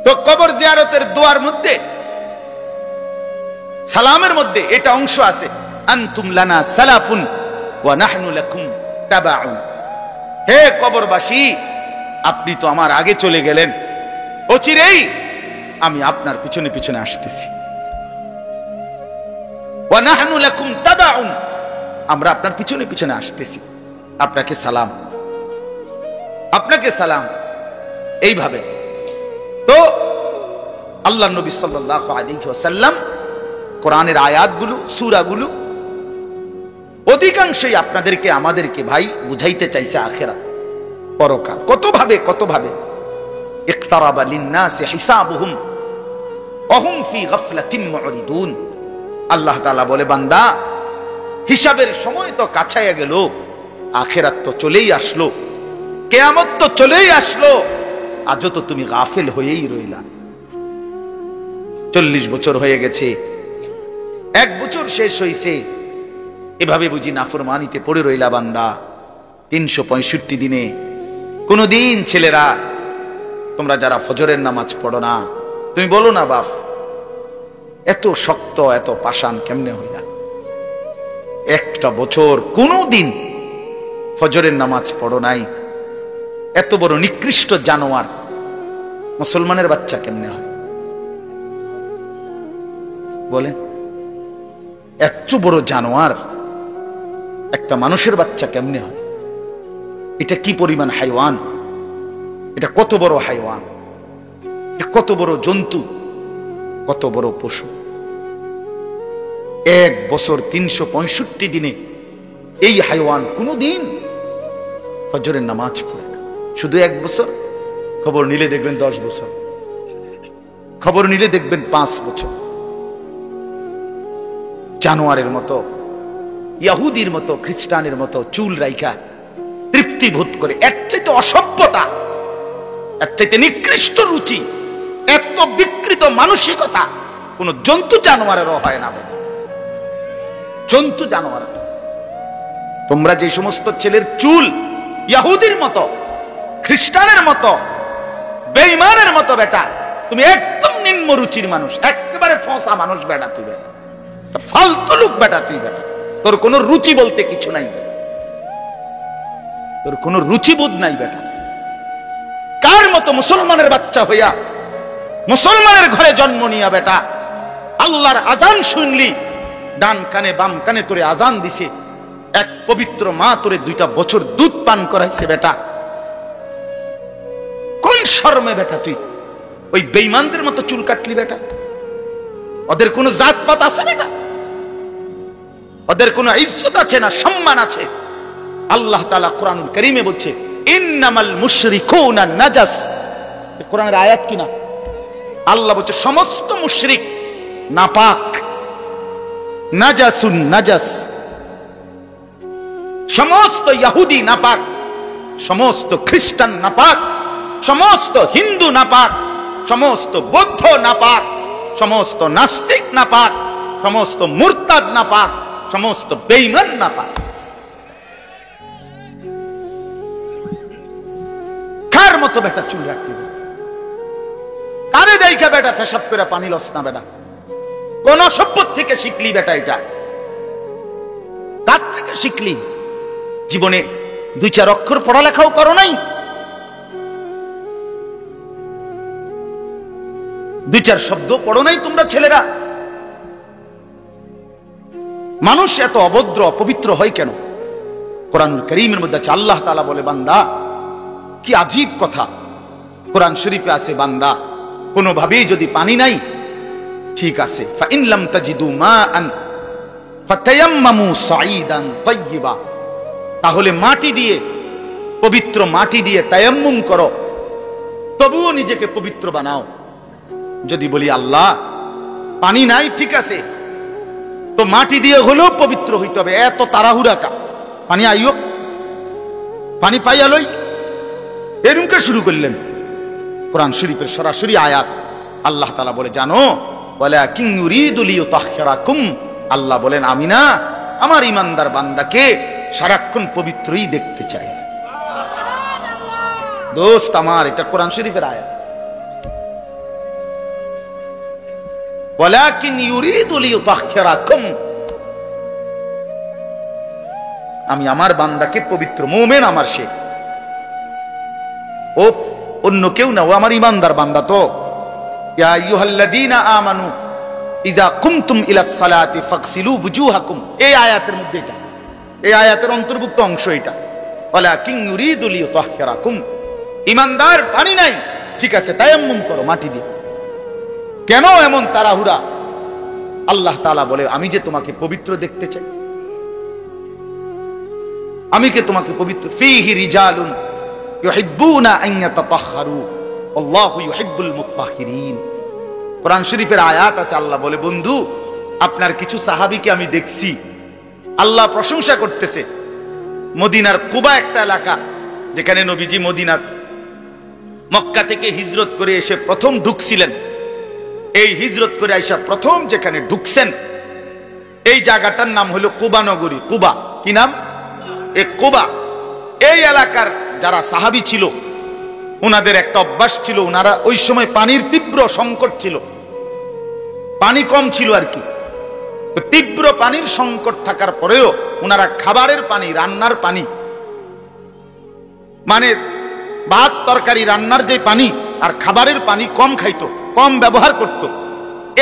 তো কবর জিয়ারতের দোয়ার মধ্যে, সালামের মধ্যে এটা অংশ আছে, আনতুম লানা সালাফুন ওয়া নাহনু লাকুম তাবাউন। হে কবরবাসী, আপনি তো আমার আগে চলে গেলেন, অচিরেই আমি আপনার পিছনে পিছনে আসতেছি। ওয়া নাহনু লাকুম তাবাউন, আমরা আপনার পিছনে পিছনে আসতেছি। আপনাকে সালাম, আপনাকে সালাম। এইভাবে তো আল্লাহর নবী সাল্লাল্লাহু আলাইহি ওয়াসাল্লাম কোরআনের আয়াতগুলো, সূরাগুলো অধিকাংশই আপনাদেরকে, আমাদেরকে ভাই বুঝাইতে চাইছে আখিরাত, পরকাল। কত ভাবে ইকতারাবা লিন-নাসি হিসাবুহুম ওয়া হুম ফি গাফলাতিন মুরিদুন। আল্লাহ তাআলা বলে, বান্দা হিসাবের সময় তো কাছাইয়া গেল, আখিরাত তো চলেই আসলো, কিয়ামত তো চলেই আসলো, আজও তো তুমি গাফিল হয়েই রইলা। 40 বছর হয়ে গেছে, 1 বছর শেষ হইছে, এভাবে বুঝি নাফরমানিতে পড়ে রইলা বান্দা। 365 দিনে কোনদিন ছেলেরা, তোমরা যারা ফজরের নামাজ পড়ো না, তুমি বলো না বাপ, এত শক্ত এত পাষাণ কেমনে হইলা? একটা বছর কোনদিন ফজরের নামাজ পড়ো নাই, এত বড় নিকৃষ্ট জানোয়ার মুসলমানের বাচ্চা কেমনে হয় বলে? এত বড় জানোয়ার একটা মানুষের বাচ্চা কেমনে হয়? এটা কি পরিমাণ হাইওয়ান, এটা কত বড় হাইওয়ান, কত বড় জন্তু, কত বড় পশু। 1 বছর 365 দিনে এই হাইওয়ান কোনদিন ফজরের নামাজ পড়ে না। শুধু 1 বছর, খবর নিলে দেখবেন 10 বছর, খবর নিলে দেখবেন 5 বছর। জানোয়ারের মতো, ইহুদির মতো, খ্রিস্টানের মতো চুল রাইখা তৃপ্তি বোধ করে। এর চাইতে অসভ্যতা, এর চাইতে নিকৃষ্ট রুচি, এত বিকৃত মানসিকতা কোন জন্তু জানোয়ারেরও হয় না। জন্তু জানোয়ার, তোমরা যে সমস্ত ছেলের চুল ইহুদির মতো, খ্রিস্টানের মতো, বেঈমানের মতো, বেটা তুমি একদম নিম্ন রুচির মানুষ, একেবারে ফসা মানুষ বেটা, তুই বেটা ফালতু লোক বেটা, তুই বেটা তোর কোনো রুচি বলতে কিছু নাই, তোর কোনো রুচিবোধ নাই বেটা। কার মতো মুসলমানের বাচ্চা হইয়া, মুসলমানের ঘরে জন্ম নিয়া বেটা আল্লাহর আজান শুনলি, ডান কানে বাম কানে তোরে আজান দিছে, এক পবিত্র মা তোরে 2টা বছর দুধ পান করাইছে বেটা, কোন শরমে বেটা তুই ওই বেঈমানদের মতো চুল কাটলি বেটা? ওদের কোনো জাতপাত আছে বেটা? ওদের কোনো ইজ্জত আছে না, সম্মান আছে? আল্লাহ তাআলা কোরআনুল কারীমে বলছে ইন্নামাল মুশরিকুনা নাজাস, কোরআনের আয়াত কিনা? আল্লাহ বলছে সমস্ত মুশরিক নাপাক, নাজাসুন নাজাস, সমস্ত ইহুদি নাপাক, সমস্ত খ্রিস্টান নাপাক, সমস্ত হিন্দু নাপাক, সমস্ত বৌদ্ধ নাপাক, সমস্ত নাস্তিক নাপাক, সমস্ত মুরতাদ নাপাক, সমস্ত বেঈমান নাপাক। কার মতো বেটা চুল রাখবি? কারে দেখা বেটা পেশাব করে পানি লস না বেটা? কোন সভ্য থেকে শিখলি বেটা এটা? কার থেকে শিখলি? জীবনে 2-4 অক্ষর পড়ালেখাও করো নাই, 2-4 শব্দ পড়ো নাই তোমরা ছেলেরা। মানুষ এত অভদ্র অপবিত্র হয় কেন? কোরআনুল কারীমের মধ্যে আছে, আল্লাহ তাআলা বলে বান্দা, কি আজীব কথা, কোরআন শরীফে আছে বান্দা কোনোভাবেই যদি পানি নাই, ঠিক আছে, ফাইন লাম তাজিদু মাআন ফাতায়াম্মামু সাঈদান তাইয়্যিবা, তাহলে মাটি দিয়ে, পবিত্র মাটি দিয়ে তায়াম্মুম করো, তবুও নিজেকে পবিত্র বানাও। যদি বলি আল্লাহ পানি নাই, ঠিক আছে, তো মাটি দিয়ে হলেও পবিত্র হইতে হবে, এত তাড়াহুড়া কা? পানি আইও, পানি পাইয়ালই, এরকম শুরু করলেন। কোরআন শরীফের সরাসরি আয়াত, আল্লাহ তাআলা বলে জানো, ওয়ালাকিন ইউরিদু লিইউতাহহিরাকুম, আল্লাহ বলেন আমি না আমার ইমানদার বান্দাকে সারাক্ষণ পবিত্রই দেখতে চাই। দোস্ত আমার, এটা কোরআন শরীফের আয়াত। ওয়ালাকিন ইউরিদু লিইউতাহহিরাকুম, আমি আমার বান্দাকে পবিত্র, মুমিন আমার সে, ও অন্য কেউ না, ও আমার ইমানদার বান্দা। তো ইয়া আইয়ুহাল্লাযীনা আমানু ইযা কুমতুম ইলাস সালাতি ফাগসিলু ওয়ুজুহাকুম, এই আয়াতের মধ্যে এটা, এই আয়াতের অন্তর্ভুক্ত অংশ এটা। ওয়ালাকিন ইউরিদু লিইউতাহহিরাকুম, ইমানদার পানি নাই, ঠিক আছে, তায়াম্মুম করো মাটি দিয়ে। কেন এমন তাড়াহুড়া? আল্লাহ তাআলা বলে আমি যে তোমাকে পবিত্র দেখতে চাই, আমি কে তোমাকে পবিত্র। ফীহি রিজালুন ইউহিব্বুনা আন ইয়াতাতাহহারু আল্লাহু ইউহিব্বুল মুতাহহিরিন, কোরআন শরীফের আয়াত আছে। আল্লাহ বলে বন্ধু, আপনার কিছু সাহাবীকে আমি দেখছি, আল্লাহ প্রশংসা করতেছে। মদিনার কুবা একটা এলাকা, যেখানে নবীজি মদিনার মক্কা থেকে হিজরত করে এসে প্রথম ঢুকছিলেন। এই হিজরত করে আইসা প্রথম যেখানে ঢুকছেন, এই জায়গাটার নাম হলো কুবা নগরী। কুবা কি নাম? এই কুবা। এই এলাকার যারা সাহাবী ছিল, ওনাদের একটা অভ্যাস ছিল, ওনারা ওই সময় পানির তীব্র সংকট ছিল, পানি কম ছিল আর কি। তো তীব্র পানির সংকট থাকার পরেও ওনারা খাবারের পানি, রান্নার পানি মানে ভাত তরকারি রান্নার যে পানি আর খাবারের পানি কম খাইতো, কম ব্যবহার করত।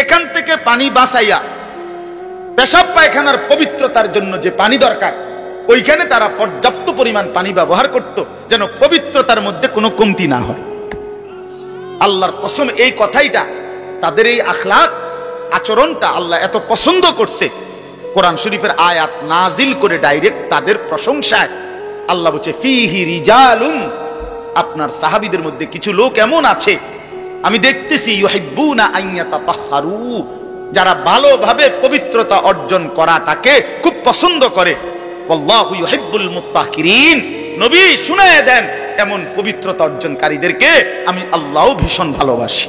এখান থেকে পানি বাঁচাইয়া পেশাব পায়খানার পবিত্রতার জন্য যে পানি দরকার, ওইখানে তারা পর্যাপ্ত পরিমাণ পানি ব্যবহার করত, যেন পবিত্রতার মধ্যে কোনো কমতি না হয়। আল্লাহর কসম, এই কথাইটা, তাদের এই আখলাক আচরণটা আল্লাহ এত পছন্দ করছে, কোরআন শরীফের আয়াত নাজিল করে ডাইরেক্ট তাদের প্রশংসায় আল্লাহ বলছে ফিহি রিজালুন, আপনার সাহাবীদের মধ্যে কিছু লোক এমন আছে আমি দেখতেছি ইউহিব্বুনা আন ইয়াতাতাহহারু, যারা ভালোভাবে পবিত্রতা অর্জন করাটাকে খুব পছন্দ করে। আল্লাহু ইউহিব্বুল মুত্তাহিরিন, নবী শুনায়ে দেন এমন পবিত্রতা অর্জনকারীদেরকে আমি আল্লাহও ভীষণ ভালোবাসি।